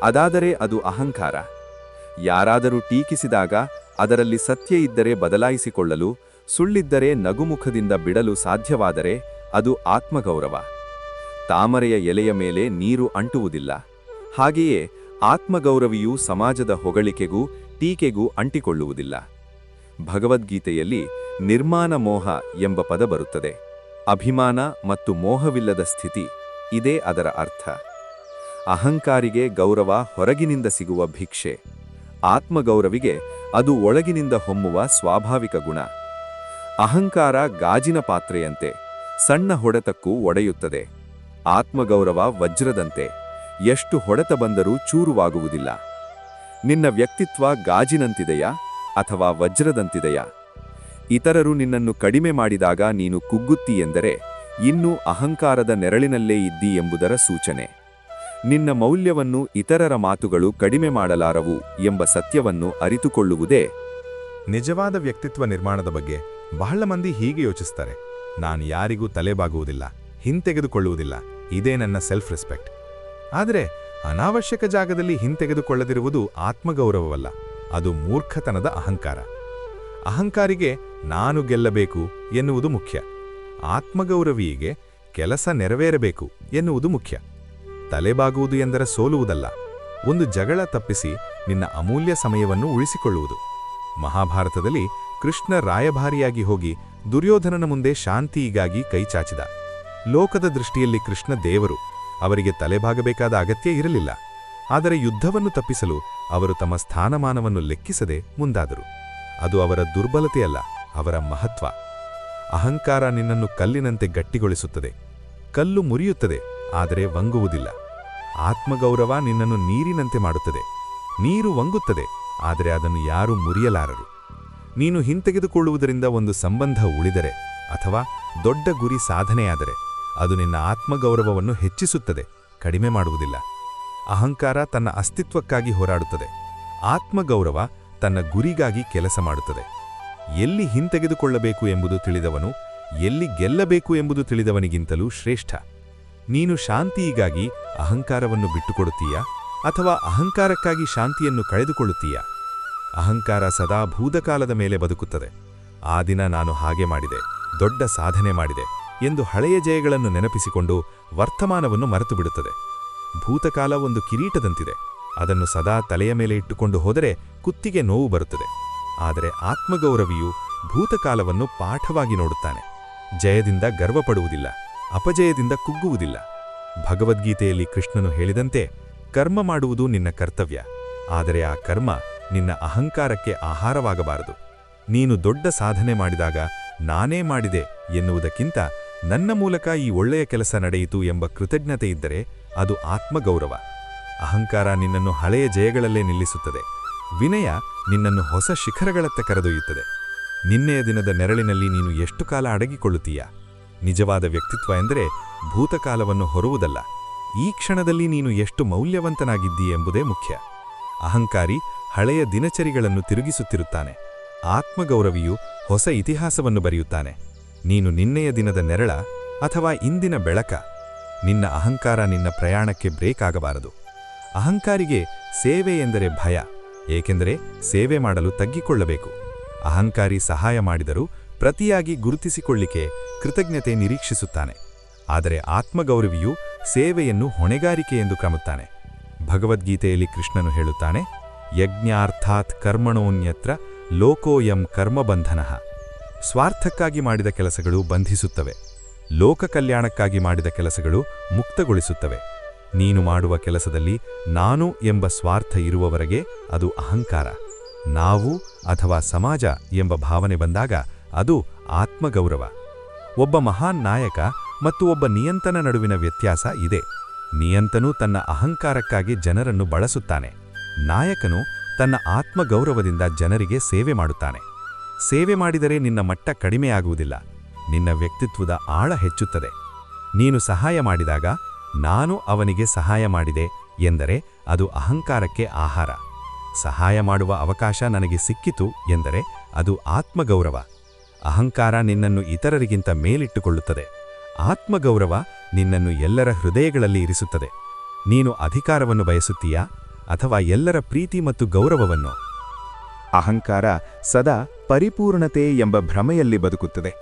ಅದಾದರೆ ಅದು ಅಹಂಕಾರ. ಯಾರಾದರೂ ಟೀಕಿಸಿದಾಗ ಅದರಲ್ಲಿ ಸತ್ಯ ಇದ್ದರೆ ಬದಲಾಯಿಸಿಕೊಳ್ಳಲು, ಸುಳ್ಳಿದ್ದರೆ ನಗುಮುಖದಿಂದ ಬಿಡಲು ಸಾಧ್ಯವಾದರೆ ಅದು ಆತ್ಮಗೌರವ. ತಾಮರೆಯ ಎಲೆಯ ಮೇಲೆ ನೀರು ಅಂಟುವುದಿಲ್ಲ. ಹಾಗೆಯೇ ಆತ್ಮಗೌರವಿಯು ಸಮಾಜದ ಹೊಗಳಿಕೆಗೂ ಟೀಕೆಗೂ ಅಂಟಿಕೊಳ್ಳುವುದಿಲ್ಲ. ಭಗವದ್ಗೀತೆಯಲ್ಲಿ ನಿರ್ಮಾಣ ಮೋಹ ಎಂಬ ಪದ ಬರುತ್ತದೆ. ಅಭಿಮಾನ ಮತ್ತು ಮೋಹವಿಲ್ಲದ ಸ್ಥಿತಿ, ಇದೇ ಅದರ ಅರ್ಥ. ಅಹಂಕಾರಿಗೆ ಗೌರವ ಹೊರಗಿನಿಂದ ಸಿಗುವ ಭಿಕ್ಷೆ. ಆತ್ಮಗೌರವಿಗೆ ಅದು ಒಳಗಿನಿಂದ ಹೊಮ್ಮುವ ಸ್ವಾಭಾವಿಕ ಗುಣ. ಅಹಂಕಾರ ಗಾಜಿನ ಪಾತ್ರೆಯಂತೆ, ಸಣ್ಣ ಹೊಡೆತಕ್ಕೂ ಒಡೆಯುತ್ತದೆ. ಆತ್ಮಗೌರವ ವಜ್ರದಂತೆ, ಎಷ್ಟು ಹೊಡೆತ ಬಂದರೂ ಚೂರುವಾಗುವುದಿಲ್ಲ. ನಿನ್ನ ವ್ಯಕ್ತಿತ್ವ ಗಾಜಿನಂತಿದೆಯಾ ಅಥವಾ ವಜ್ರದಂತಿದೆಯಾ? ಇತರರು ನಿನ್ನನ್ನು ಕಡಿಮೆ ಮಾಡಿದಾಗ ನೀನು ಕುಗ್ಗುತ್ತಿ ಎಂದರೆ ಇನ್ನೂ ಅಹಂಕಾರದ ನೆರಳಿನಲ್ಲೇ ಇದ್ದಿ ಎಂಬುದರ ಸೂಚನೆ. ನಿನ್ನ ಮೌಲ್ಯವನ್ನು ಇತರರ ಮಾತುಗಳು ಕಡಿಮೆ ಮಾಡಲಾರವು ಎಂಬ ಸತ್ಯವನ್ನು ಅರಿತುಕೊಳ್ಳುವುದೇ. ನಿಜವಾದ ವ್ಯಕ್ತಿತ್ವ ನಿರ್ಮಾಣದ ಬಗ್ಗೆ ಬಹಳ ಮಂದಿ ಹೀಗೆ ಯೋಚಿಸ್ತಾರೆ: ನಾನು ಯಾರಿಗೂ ತಲೆಬಾಗುವುದಿಲ್ಲ, ಹಿಂತೆಗೆದುಕೊಳ್ಳುವುದಿಲ್ಲ, ಇದೇ ನನ್ನ ಸೆಲ್ಫ್ ರೆಸ್ಪೆಕ್ಟ್. ಆದರೆ ಅನಾವಶ್ಯಕ ಜಾಗದಲ್ಲಿ ಹಿಂತೆಗೆದುಕೊಳ್ಳದಿರುವುದು ಆತ್ಮಗೌರವವಲ್ಲ, ಅದು ಮೂರ್ಖತನದ ಅಹಂಕಾರ. ಅಹಂಕಾರಿಗೆ ನಾನು ಗೆಲ್ಲಬೇಕು ಎನ್ನುವುದು ಮುಖ್ಯ. ಆತ್ಮಗೌರವಿಗೆ ಕೆಲಸ ನೆರವೇರಬೇಕು ಎನ್ನುವುದು ಮುಖ್ಯ. ತಲೆಬಾಗುವುದು ಎಂದರೆ ಸೋಲುವುದಲ್ಲ, ಒಂದು ಜಗಳ ತಪ್ಪಿಸಿ ನಿನ್ನ ಅಮೂಲ್ಯ ಸಮಯವನ್ನು ಉಳಿಸಿಕೊಳ್ಳುವುದು. ಮಹಾಭಾರತದಲ್ಲಿ ಕೃಷ್ಣ ರಾಯಭಾರಿಯಾಗಿ ಹೋಗಿ ದುರ್ಯೋಧನನ ಮುಂದೆ ಶಾಂತಿಗಾಗಿ ಕೈಚಾಚಿದ. ಲೋಕದ ದೃಷ್ಟಿಯಲ್ಲಿ ಕೃಷ್ಣ ದೇವರು, ಅವರಿಗೆ ತಲೆಬಾಗಬೇಕಾದ ಅಗತ್ಯ ಇರಲಿಲ್ಲ. ಆದರೆ ಯುದ್ಧವನ್ನು ತಪ್ಪಿಸಲು ಅವರು ತಮ್ಮ ಸ್ಥಾನಮಾನವನ್ನು ಲೆಕ್ಕಿಸದೆ ಮುಂದಾದರು. ಅದು ಅವರ ದುರ್ಬಲತೆಯಲ್ಲ, ಅವರ ಮಹತ್ವ. ಅಹಂಕಾರ ನಿನ್ನನ್ನು ಕಲ್ಲಿನಂತೆ ಗಟ್ಟಿಗೊಳಿಸುತ್ತದೆ. ಕಲ್ಲು ಮುರಿಯುತ್ತದೆ, ಆದರೆ ವಂಗುವುದಿಲ್ಲ. ಆತ್ಮಗೌರವ ನಿನ್ನನ್ನು ನೀರಿನಂತೆ ಮಾಡುತ್ತದೆ. ನೀರು ವಂಗುತ್ತದೆ, ಆದರೆ ಅದನ್ನು ಯಾರೂ ಮುರಿಯಲಾರರು. ನೀನು ಹಿಂತೆಗೆದುಕೊಳ್ಳುವುದರಿಂದ ಒಂದು ಸಂಬಂಧ ಉಳಿದರೆ ಅಥವಾ ದೊಡ್ಡ ಗುರಿ ಸಾಧನೆಯಾದರೆ ಅದು ನಿನ್ನ ಆತ್ಮಗೌರವವನ್ನು ಹೆಚ್ಚಿಸುತ್ತದೆ, ಕಡಿಮೆ ಮಾಡುವುದಿಲ್ಲ. ಅಹಂಕಾರ ತನ್ನ ಅಸ್ತಿತ್ವಕ್ಕಾಗಿ ಹೋರಾಡುತ್ತದೆ. ಆತ್ಮಗೌರವ ತನ್ನ ಗುರಿಗಾಗಿ ಕೆಲಸ ಮಾಡುತ್ತದೆ. ಎಲ್ಲಿ ಹಿಂತೆಗೆದುಕೊಳ್ಳಬೇಕು ಎಂಬುದು ತಿಳಿದವನು ಎಲ್ಲಿ ಗೆಲ್ಲಬೇಕು ಎಂಬುದು ತಿಳಿದವನಿಗಿಂತಲೂ ಶ್ರೇಷ್ಠ. ನೀನು ಶಾಂತಿಯಿಗಾಗಿ ಅಹಂಕಾರವನ್ನು ಬಿಟ್ಟುಕೊಡುತ್ತೀಯಾ ಅಥವಾ ಅಹಂಕಾರಕ್ಕಾಗಿ ಶಾಂತಿಯನ್ನು ಕಳೆದುಕೊಳ್ಳುತ್ತೀಯಾ? ಅಹಂಕಾರ ಸದಾ ಭೂತಕಾಲದ ಮೇಲೆ ಬದುಕುತ್ತದೆ. ಆ ದಿನ ನಾನು ಹಾಗೆ ಮಾಡಿದೆ, ದೊಡ್ಡ ಸಾಧನೆ ಮಾಡಿದೆ ಎಂದು ಹಳೆಯ ಜಯಗಳನ್ನು ನೆನಪಿಸಿಕೊಂಡು ವರ್ತಮಾನವನ್ನು ಮರೆತುಬಿಡುತ್ತದೆ. ಭೂತಕಾಲ ಒಂದು ಕಿರೀಟದಂತಿದೆ. ಅದನ್ನು ಸದಾ ತಲೆಯ ಮೇಲೆ ಇಟ್ಟುಕೊಂಡು ಹೋದರೆ ಕುತ್ತಿಗೆ ನೋವು ಬರುತ್ತದೆ. ಆದರೆ ಆತ್ಮಗೌರವಿಯು ಭೂತಕಾಲವನ್ನು ಪಾಠವಾಗಿ ನೋಡುತ್ತಾನೆ. ಜಯದಿಂದ ಗರ್ವಪಡುವುದಿಲ್ಲ, ಅಪಜಯದಿಂದ ಕುಗ್ಗುವುದಿಲ್ಲ. ಭಗವದ್ಗೀತೆಯಲ್ಲಿ ಕೃಷ್ಣನು ಹೇಳಿದಂತೆ, ಕರ್ಮ ಮಾಡುವುದು ನಿನ್ನ ಕರ್ತವ್ಯ, ಆದರೆ ಆ ಕರ್ಮ ನಿನ್ನ ಅಹಂಕಾರಕ್ಕೆ ಆಹಾರವಾಗಬಾರದು. ನೀನು ದೊಡ್ಡ ಸಾಧನೆ ಮಾಡಿದಾಗ ನಾನೇ ಮಾಡಿದೆ ಎನ್ನುವುದಕ್ಕಿಂತ ನನ್ನ ಮೂಲಕ ಈ ಒಳ್ಳೆಯ ಕೆಲಸ ನಡೆಯಿತು ಎಂಬ ಕೃತಜ್ಞತೆ ಇದ್ದರೆ ಅದು ಆತ್ಮಗೌರವ. ಅಹಂಕಾರ ನಿನ್ನನ್ನು ಹಳೆಯ ಜಯಗಳಲ್ಲೇ ನಿಲ್ಲಿಸುತ್ತದೆ. ವಿನಯ ನಿನ್ನನ್ನು ಹೊಸ ಶಿಖರಗಳತ್ತ ಕರೆದೊಯ್ಯುತ್ತದೆ. ನಿನ್ನೆಯ ದಿನದ ನೆರಳಿನಲ್ಲಿ ನೀನು ಎಷ್ಟು ಕಾಲ ಅಡಗಿಕೊಳ್ಳುತ್ತೀಯಾ? ನಿಜವಾದ ವ್ಯಕ್ತಿತ್ವ ಎಂದರೆ ಭೂತಕಾಲವನ್ನು ಹೊರುವುದಲ್ಲ, ಈ ಕ್ಷಣದಲ್ಲಿ ನೀನು ಎಷ್ಟು ಮೌಲ್ಯವಂತನಾಗಿದ್ದೀ ಎಂಬುದೇ ಮುಖ್ಯ. ಅಹಂಕಾರಿ ಹಳೆಯ ದಿನಚರಿಗಳನ್ನು ತಿರುಗಿಸುತ್ತಿರುತ್ತಾನೆ. ಆತ್ಮಗೌರವಿಯು ಹೊಸ ಇತಿಹಾಸವನ್ನು ಬರೆಯುತ್ತಾನೆ. ನೀನು ನಿನ್ನೆಯ ದಿನದ ನೆರಳ ಅಥವಾ ಇಂದಿನ ಬೆಳಕ? ನಿನ್ನ ಅಹಂಕಾರ ನಿನ್ನ ಪ್ರಯಾಣಕ್ಕೆ ಬ್ರೇಕ್ ಆಗಬಾರದು. ಅಹಂಕಾರಿಗೆ ಸೇವೆ ಎಂದರೆ ಭಯ, ಏಕೆಂದರೆ ಸೇವೆ ಮಾಡಲು ತಗ್ಗಿಕೊಳ್ಳಬೇಕು. ಅಹಂಕಾರಿ ಸಹಾಯ ಮಾಡಿದರೂ ಪ್ರತಿಯಾಗಿ ಗುರುತಿಸಿಕೊಳ್ಳಿಕೆ, ಕೃತಜ್ಞತೆ ನಿರೀಕ್ಷಿಸುತ್ತಾನೆ. ಆದರೆ ಆತ್ಮಗೌರವಿಯು ಸೇವೆಯನ್ನು ಹೊಣೆಗಾರಿಕೆ ಎಂದು ಕ್ರಮುತ್ತಾನೆ. ಭಗವದ್ಗೀತೆಯಲ್ಲಿ ಕೃಷ್ಣನು ಹೇಳುತ್ತಾನೆ, ಯಜ್ಞಾರ್ಥಾತ್ ಕರ್ಮಣೋನ್ಯತ್ರ ಲೋಕೋಯಂ ಕರ್ಮಬಂಧನಃ. ಸ್ವಾರ್ಥಕ್ಕಾಗಿ ಮಾಡಿದ ಕೆಲಸಗಳು ಬಂಧಿಸುತ್ತವೆ. ಲೋಕ ಕಲ್ಯಾಣಕ್ಕಾಗಿ ಮಾಡಿದ ಕೆಲಸಗಳು ಮುಕ್ತಗೊಳಿಸುತ್ತವೆ. ನೀನು ಮಾಡುವ ಕೆಲಸದಲ್ಲಿ ನಾನು ಎಂಬ ಸ್ವಾರ್ಥ ಇರುವವರೆಗೆ ಅದು ಅಹಂಕಾರ. ನಾವು ಅಥವಾ ಸಮಾಜ ಎಂಬ ಭಾವನೆ ಬಂದಾಗ ಅದು ಆತ್ಮಗೌರವ. ಒಬ್ಬ ಮಹಾನ್ ನಾಯಕ ಮತ್ತು ಒಬ್ಬ ನಿಯಂತನ ನಡುವಿನ ವ್ಯತ್ಯಾಸ ಇದೆ. ನಿಯಂತನು ತನ್ನ ಅಹಂಕಾರಕ್ಕಾಗಿ ಜನರನ್ನು ಬಳಸುತ್ತಾನೆ. ನಾಯಕನು ತನ್ನ ಆತ್ಮಗೌರವದಿಂದ ಜನರಿಗೆ ಸೇವೆ ಮಾಡುತ್ತಾನೆ. ಸೇವೆ ಮಾಡಿದರೆ ನಿನ್ನ ಮಟ್ಟ ಕಡಿಮೆಯಾಗುವುದಿಲ್ಲ, ನಿನ್ನ ವ್ಯಕ್ತಿತ್ವದ ಆಳ ಹೆಚ್ಚುತ್ತದೆ. ನೀನು ಸಹಾಯ ಮಾಡಿದಾಗ ನಾನು ಅವನಿಗೆ ಸಹಾಯ ಮಾಡಿದೆ ಎಂದರೆ ಅದು ಅಹಂಕಾರಕ್ಕೆ ಆಹಾರ. ಸಹಾಯ ಮಾಡುವ ಅವಕಾಶ ನನಗೆ ಸಿಕ್ಕಿತು ಎಂದರೆ ಅದು ಆತ್ಮಗೌರವ. ಅಹಂಕಾರ ನಿನ್ನನ್ನು ಇತರರಿಗಿಂತ ಮೇಲಿಟ್ಟುಕೊಳ್ಳುತ್ತದೆ. ಆತ್ಮಗೌರವ ನಿನ್ನನ್ನು ಎಲ್ಲರ ಹೃದಯಗಳಲ್ಲಿ ಇರಿಸುತ್ತದೆ. ನೀನು ಅಧಿಕಾರವನ್ನು ಬಯಸುತ್ತೀಯಾ ಅಥವಾ ಎಲ್ಲರ ಪ್ರೀತಿ ಮತ್ತು ಗೌರವವನ್ನು? ಅಹಂಕಾರ ಸದಾ ಪರಿಪೂರ್ಣತೆ ಎಂಬ ಭ್ರಮೆಯಲ್ಲಿ ಬದುಕುತ್ತದೆ.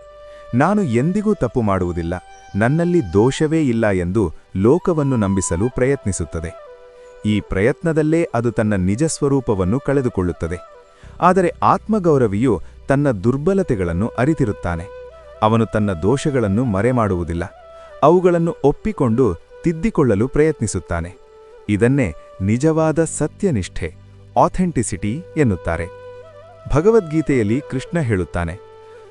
ನಾನು ಎಂದಿಗೂ ತಪ್ಪು ಮಾಡುವುದಿಲ್ಲ, ನನ್ನಲ್ಲಿ ದೋಷವೇ ಇಲ್ಲ ಎಂದು ಲೋಕವನ್ನು ನಂಬಿಸಲು ಪ್ರಯತ್ನಿಸುತ್ತದೆ. ಈ ಪ್ರಯತ್ನದಲ್ಲೇ ಅದು ತನ್ನ ನಿಜ ಸ್ವರೂಪವನ್ನು ಕಳೆದುಕೊಳ್ಳುತ್ತದೆ. ಆದರೆ ಆತ್ಮಗೌರವಿಯು ತನ್ನ ದುರ್ಬಲತೆಗಳನ್ನು ಅರಿತಿರುತ್ತಾನೆ. ಅವನು ತನ್ನ ದೋಷಗಳನ್ನು ಮರೆಮಾಡುವುದಿಲ್ಲ, ಅವುಗಳನ್ನು ಒಪ್ಪಿಕೊಂಡು ತಿದ್ದಿಕೊಳ್ಳಲು ಪ್ರಯತ್ನಿಸುತ್ತಾನೆ. ಇದನ್ನೇ ನಿಜವಾದ ಸತ್ಯನಿಷ್ಠೆ, ಆಥೆಂಟಿಸಿಟಿ ಎನ್ನುತ್ತಾರೆ. ಭಗವದ್ಗೀತೆಯಲ್ಲಿ ಕೃಷ್ಣ ಹೇಳುತ್ತಾನೆ,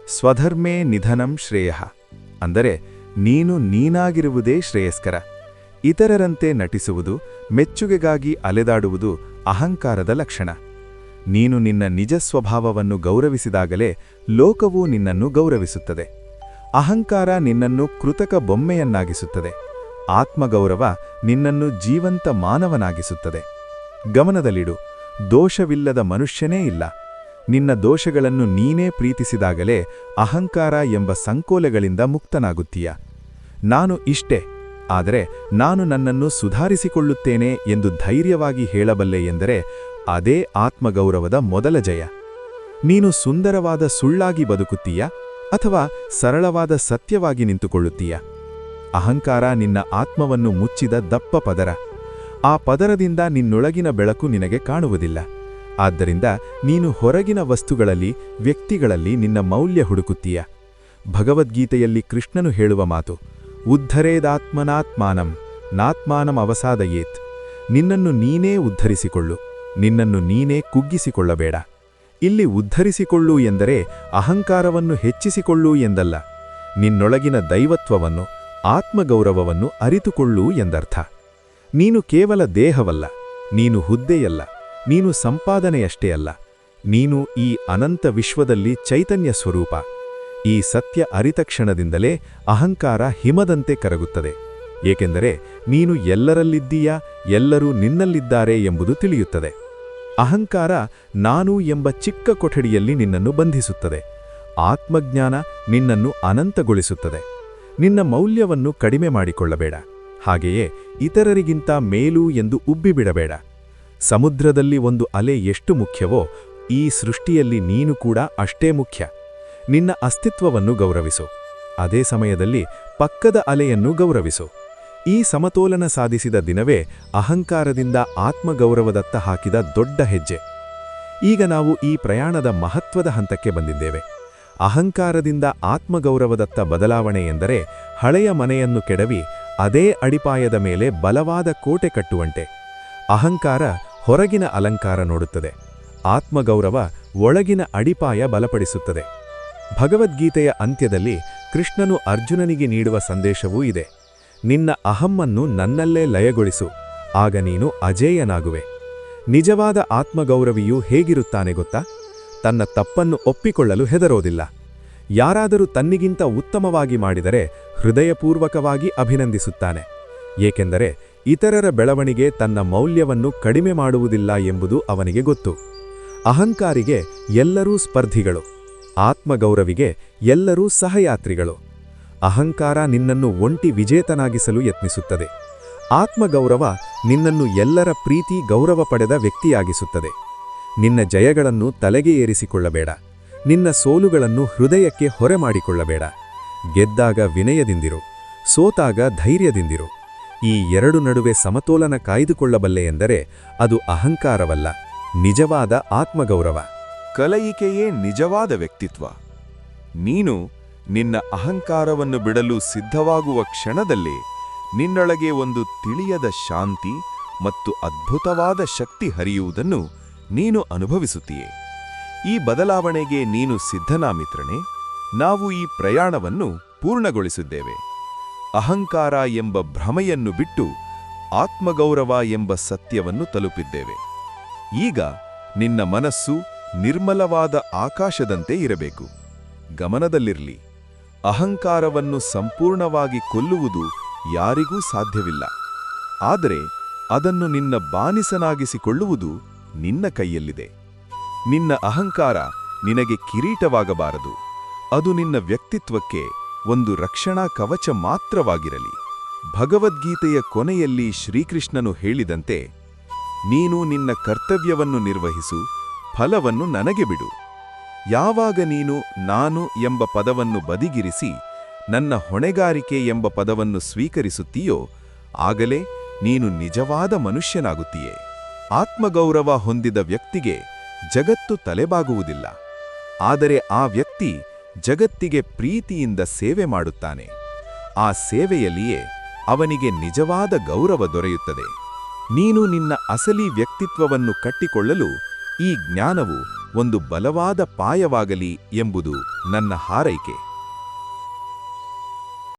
ಸ್ವಧರ್ಮೇ ನಿಧನಂ ಶ್ರೇಯಃ, ಅಂದರೆ ನೀನು ನೀನಾಗಿರುವುದೇ ಶ್ರೇಯಸ್ಕರ. ಇತರರಂತೆ ನಟಿಸುವುದು, ಮೆಚ್ಚುಗೆಗಾಗಿ ಅಲೆದಾಡುವುದು ಅಹಂಕಾರದ ಲಕ್ಷಣ. ನೀನು ನಿನ್ನ ನಿಜ ಸ್ವಭಾವವನ್ನು ಗೌರವಿಸಿದಾಗಲೇ ಲೋಕವು ನಿನ್ನನ್ನು ಗೌರವಿಸುತ್ತದೆ. ಅಹಂಕಾರ ನಿನ್ನನ್ನು ಕೃತಕ ಬೊಮ್ಮೆಯನ್ನಾಗಿಸುತ್ತದೆ. ಆತ್ಮಗೌರವ ನಿನ್ನನ್ನು ಜೀವಂತ ಮಾನವನಾಗಿಸುತ್ತದೆ. ಗಮನದಲ್ಲಿಡು, ದೋಷವಿಲ್ಲದ ಮನುಷ್ಯನೇ ಇಲ್ಲ. ನಿನ್ನ ದೋಷಗಳನ್ನು ನೀನೇ ಪ್ರೀತಿಸಿದಾಗಲೇ ಅಹಂಕಾರ ಎಂಬ ಸಂಕೋಲೆಗಳಿಂದ ಮುಕ್ತನಾಗುತ್ತೀಯ. ನಾನು ಇಷ್ಟೇ, ಆದರೆ ನಾನು ನನ್ನನ್ನು ಸುಧಾರಿಸಿಕೊಳ್ಳುತ್ತೇನೆ ಎಂದು ಧೈರ್ಯವಾಗಿ ಹೇಳಬಲ್ಲೆ ಎಂದರೆ ಅದೇ ಆತ್ಮಗೌರವದ ಮೊದಲ ಜಯ. ನೀನು ಸುಂದರವಾದ ಸುಳ್ಳಾಗಿ ಬದುಕುತ್ತೀಯಾ ಅಥವಾ ಸರಳವಾದ ಸತ್ಯವಾಗಿ ನಿಂತುಕೊಳ್ಳುತ್ತೀಯಾ? ಅಹಂಕಾರ ನಿನ್ನ ಆತ್ಮವನ್ನು ಮುಚ್ಚಿದ ದಪ್ಪ ಪದರ. ಆ ಪದರದಿಂದ ನಿನ್ನೊಳಗಿನ ಬೆಳಕು ನಿನಗೆ ಕಾಣುವುದಿಲ್ಲ. ಆದ್ದರಿಂದ ನೀನು ಹೊರಗಿನ ವಸ್ತುಗಳಲ್ಲಿ, ವ್ಯಕ್ತಿಗಳಲ್ಲಿ ನಿನ್ನ ಮೌಲ್ಯ ಹುಡುಕುತ್ತೀಯ. ಭಗವದ್ಗೀತೆಯಲ್ಲಿ ಕೃಷ್ಣನು ಹೇಳುವ ಮಾತು, ಉದ್ಧರೇದಾತ್ಮನಾತ್ಮಾನಂ ನಾತ್ಮಾನಂ ಅವಸಾದಯೇತ್. ನಿನ್ನನ್ನು ನೀನೇ ಉದ್ಧರಿಸಿಕೊಳ್ಳು, ನಿನ್ನನ್ನು ನೀನೇ ಕುಗ್ಗಿಸಿಕೊಳ್ಳಬೇಡ. ಇಲ್ಲಿ ಉದ್ಧರಿಸಿಕೊಳ್ಳು ಎಂದರೆ ಅಹಂಕಾರವನ್ನು ಹೆಚ್ಚಿಸಿಕೊಳ್ಳು ಎಂದಲ್ಲ, ನಿನ್ನೊಳಗಿನ ದೈವತ್ವವನ್ನು, ಆತ್ಮಗೌರವವನ್ನು ಅರಿತುಕೊಳ್ಳು ಎಂದರ್ಥ. ನೀನು ಕೇವಲ ದೇಹವಲ್ಲ, ನೀನು ಹುದ್ದೆಯಲ್ಲ, ನೀನು ಸಂಪಾದನೆಯಷ್ಟೇ ಅಲ್ಲ, ನೀನು ಈ ಅನಂತ ವಿಶ್ವದಲ್ಲಿ ಚೈತನ್ಯ ಸ್ವರೂಪ. ಈ ಸತ್ಯ ಅರಿತ ಕ್ಷಣದಿಂದಲೇ ಅಹಂಕಾರ ಹಿಮದಂತೆ ಕರಗುತ್ತದೆ. ಏಕೆಂದರೆ ನೀನು ಎಲ್ಲರಲ್ಲಿದ್ದೀಯಾ, ಎಲ್ಲರೂ ನಿನ್ನಲ್ಲಿದ್ದಾರೆ ಎಂಬುದು ತಿಳಿಯುತ್ತದೆ. ಅಹಂಕಾರ ನಾನು ಎಂಬ ಚಿಕ್ಕ ಕೊಠಡಿಯಲ್ಲಿ ನಿನ್ನನ್ನು ಬಂಧಿಸುತ್ತದೆ. ಆತ್ಮಜ್ಞಾನ ನಿನ್ನನ್ನು ಅನಂತಗೊಳಿಸುತ್ತದೆ. ನಿನ್ನ ಮೌಲ್ಯವನ್ನು ಕಡಿಮೆ ಮಾಡಿಕೊಳ್ಳಬೇಡ. ಹಾಗೆಯೇ ಇತರರಿಗಿಂತ ಮೇಲು ಎಂದು ಉಬ್ಬಿಬಿಡಬೇಡ. ಸಮುದ್ರದಲ್ಲಿ ಒಂದು ಅಲೆ ಎಷ್ಟು ಮುಖ್ಯವೋ ಈ ಸೃಷ್ಟಿಯಲ್ಲಿ ನೀನು ಕೂಡ ಅಷ್ಟೇ ಮುಖ್ಯ. ನಿನ್ನ ಅಸ್ತಿತ್ವವನ್ನು ಗೌರವಿಸು, ಅದೇ ಸಮಯದಲ್ಲಿ ಪಕ್ಕದ ಅಲೆಯನ್ನು ಗೌರವಿಸು. ಈ ಸಮತೋಲನ ಸಾಧಿಸಿದ ದಿನವೇ ಅಹಂಕಾರದಿಂದ ಆತ್ಮಗೌರವದತ್ತ ಹಾಕಿದ ದೊಡ್ಡ ಹೆಜ್ಜೆ. ಈಗ ನಾವು ಈ ಪ್ರಯಾಣದ ಮಹತ್ವದ ಹಂತಕ್ಕೆ ಬಂದಿದ್ದೇವೆ. ಅಹಂಕಾರದಿಂದ ಆತ್ಮಗೌರವದತ್ತ ಬದಲಾವಣೆ ಎಂದರೆ ಹಳೆಯ ಮನೆಯನ್ನು ಕೆಡವಿ ಅದೇ ಅಡಿಪಾಯದ ಮೇಲೆ ಬಲವಾದ ಕೋಟೆ ಕಟ್ಟುವಂತೆ. ಅಹಂಕಾರ ಹೊರಗಿನ ಅಲಂಕಾರ ನೋಡುತ್ತದೆ, ಆತ್ಮಗೌರವ ಒಳಗಿನ ಅಡಿಪಾಯ ಬಲಪಡಿಸುತ್ತದೆ. ಭಗವದ್ಗೀತೆಯ ಅಂತ್ಯದಲ್ಲಿ ಕೃಷ್ಣನು ಅರ್ಜುನನಿಗೆ ನೀಡುವ ಸಂದೇಶವೂ ಇದೆ. ನಿನ್ನ ಅಹಮ್ಮನ್ನು ನನ್ನಲ್ಲೇ ಲಯಗೊಳಿಸು, ಆಗ ನೀನು ಅಜೇಯನಾಗುವೆ. ನಿಜವಾದ ಆತ್ಮಗೌರವಿಯು ಹೇಗಿರುತ್ತಾನೆ ಗೊತ್ತಾ? ತನ್ನ ತಪ್ಪನ್ನು ಒಪ್ಪಿಕೊಳ್ಳಲು ಹೆದರೋದಿಲ್ಲ. ಯಾರಾದರೂ ತನ್ನಿಗಿಂತ ಉತ್ತಮವಾಗಿ ಮಾಡಿದರೆ ಹೃದಯಪೂರ್ವಕವಾಗಿ ಅಭಿನಂದಿಸುತ್ತಾನೆ. ಏಕೆಂದರೆ ಇತರರ ಬೆಳವಣಿಗೆ ತನ್ನ ಮೌಲ್ಯವನ್ನು ಕಡಿಮೆ ಮಾಡುವುದಿಲ್ಲ ಎಂಬುದು ಅವನಿಗೆ ಗೊತ್ತು. ಅಹಂಕಾರಿಗೆ ಎಲ್ಲರೂ ಸ್ಪರ್ಧಿಗಳು, ಆತ್ಮಗೌರವಿಗೆ ಎಲ್ಲರೂ ಸಹಯಾತ್ರಿಗಳು. ಅಹಂಕಾರ ನಿನ್ನನ್ನು ಒಂಟಿ ವಿಜೇತನಾಗಿಸಲು ಯತ್ನಿಸುತ್ತದೆ. ಆತ್ಮಗೌರವ ನಿನ್ನನ್ನು ಎಲ್ಲರ ಪ್ರೀತಿ ಗೌರವ ಪಡೆದ ವ್ಯಕ್ತಿಯಾಗಿಸುತ್ತದೆ. ನಿನ್ನ ಜಯಗಳನ್ನು ತಲೆಗೆ ಏರಿಸಿಕೊಳ್ಳಬೇಡ, ನಿನ್ನ ಸೋಲುಗಳನ್ನು ಹೃದಯಕ್ಕೆ ಹೊರೆ ಮಾಡಿಕೊಳ್ಳಬೇಡ. ಗೆದ್ದಾಗ ವಿನಯದಿಂದಿರು, ಸೋತಾಗ ಧೈರ್ಯದಿಂದಿರು. ಈ ಎರಡು ನಡುವೆ ಸಮತೋಲನ ಕಾಯ್ದುಕೊಳ್ಳಬಲ್ಲೆ ಎಂದರೆ ಅದು ಅಹಂಕಾರವಲ್ಲ, ನಿಜವಾದ ಆತ್ಮಗೌರವ. ಕಲಯಿಕೆಯೇ ನಿಜವಾದ ವ್ಯಕ್ತಿತ್ವ. ನೀನು ನಿನ್ನ ಅಹಂಕಾರವನ್ನು ಬಿಡಲು ಸಿದ್ಧವಾಗುವ ಕ್ಷಣದಲ್ಲೇ ನಿನ್ನೊಳಗೆ ಒಂದು ತಿಳಿಯದ ಶಾಂತಿ ಮತ್ತು ಅದ್ಭುತವಾದ ಶಕ್ತಿ ಹರಿಯುವುದನ್ನು ನೀನು ಅನುಭವಿಸುತ್ತೀಯೆ. ಈ ಬದಲಾವಣೆಗೆ ನೀನು ಸಿದ್ಧನಾ ಮಿತ್ರನೇ? ನಾವು ಈ ಪ್ರಯಾಣವನ್ನು ಪೂರ್ಣಗೊಳಿಸಿದ್ದೇವೆ. ಅಹಂಕಾರ ಎಂಬ ಭ್ರಮೆಯನ್ನು ಬಿಟ್ಟು ಆತ್ಮಗೌರವ ಎಂಬ ಸತ್ಯವನ್ನು ತಲುಪಿದ್ದೇವೆ. ಈಗ ನಿನ್ನ ಮನಸ್ಸು ನಿರ್ಮಲವಾದ ಆಕಾಶದಂತೆ ಇರಬೇಕು. ಗಮನದಲ್ಲಿರಲಿ, ಅಹಂಕಾರವನ್ನು ಸಂಪೂರ್ಣವಾಗಿ ಕೊಲ್ಲುವುದು ಯಾರಿಗೂ ಸಾಧ್ಯವಿಲ್ಲ. ಆದರೆ ಅದನ್ನು ನಿನ್ನ ಬಾನಿಸನಾಗಿಸಿಕೊಳ್ಳುವುದು ನಿನ್ನ ಕೈಯಲ್ಲಿದೆ. ನಿನ್ನ ಅಹಂಕಾರ ನಿನಗೆ ಕಿರೀಟವಾಗಬಾರದು. ಅದು ನಿನ್ನ ವ್ಯಕ್ತಿತ್ವಕ್ಕೆ ಒಂದು ರಕ್ಷಣಾ ಕವಚ ಮಾತ್ರವಾಗಿರಲಿ. ಭಗವದ್ಗೀತೆಯ ಕೊನೆಯಲ್ಲಿ ಶ್ರೀಕೃಷ್ಣನು ಹೇಳಿದಂತೆ, ನೀನು ನಿನ್ನ ಕರ್ತವ್ಯವನ್ನು ನಿರ್ವಹಿಸು, ಫಲವನ್ನು ನನಗೆ ಬಿಡು. ಯಾವಾಗ ನೀನು ನಾನು ಎಂಬ ಪದವನ್ನು ಬದಿಗಿರಿಸಿ ನನ್ನ ಹೊಣೆಗಾರಿಕೆ ಎಂಬ ಪದವನ್ನು ಸ್ವೀಕರಿಸುತ್ತೀಯೋ, ಆಗಲೇ ನೀನು ನಿಜವಾದ ಮನುಷ್ಯನಾಗುತ್ತೀಯೆ. ಆತ್ಮಗೌರವ ಹೊಂದಿದ ವ್ಯಕ್ತಿಗೆ ಜಗತ್ತು ತಲೆಬಾಗುವುದಿಲ್ಲ. ಆದರೆ ಆ ವ್ಯಕ್ತಿ ಜಗತ್ತಿಗೆ ಪ್ರೀತಿಯಿಂದ ಸೇವೆ ಮಾಡುತ್ತಾನೆ. ಆ ಸೇವೆಯಲ್ಲಿಯೇ ಅವನಿಗೆ ನಿಜವಾದ ಗೌರವ ದೊರೆಯುತ್ತದೆ. ನೀನು ನಿನ್ನ ಅಸಲಿ ವ್ಯಕ್ತಿತ್ವವನ್ನು ಕಟ್ಟಿಕೊಳ್ಳಲು ಈ ಜ್ಞಾನವು ಒಂದು ಬಲವಾದ ಪಾಯವಾಗಲಿ ಎಂಬುದು ನನ್ನ ಹಾರೈಕೆ.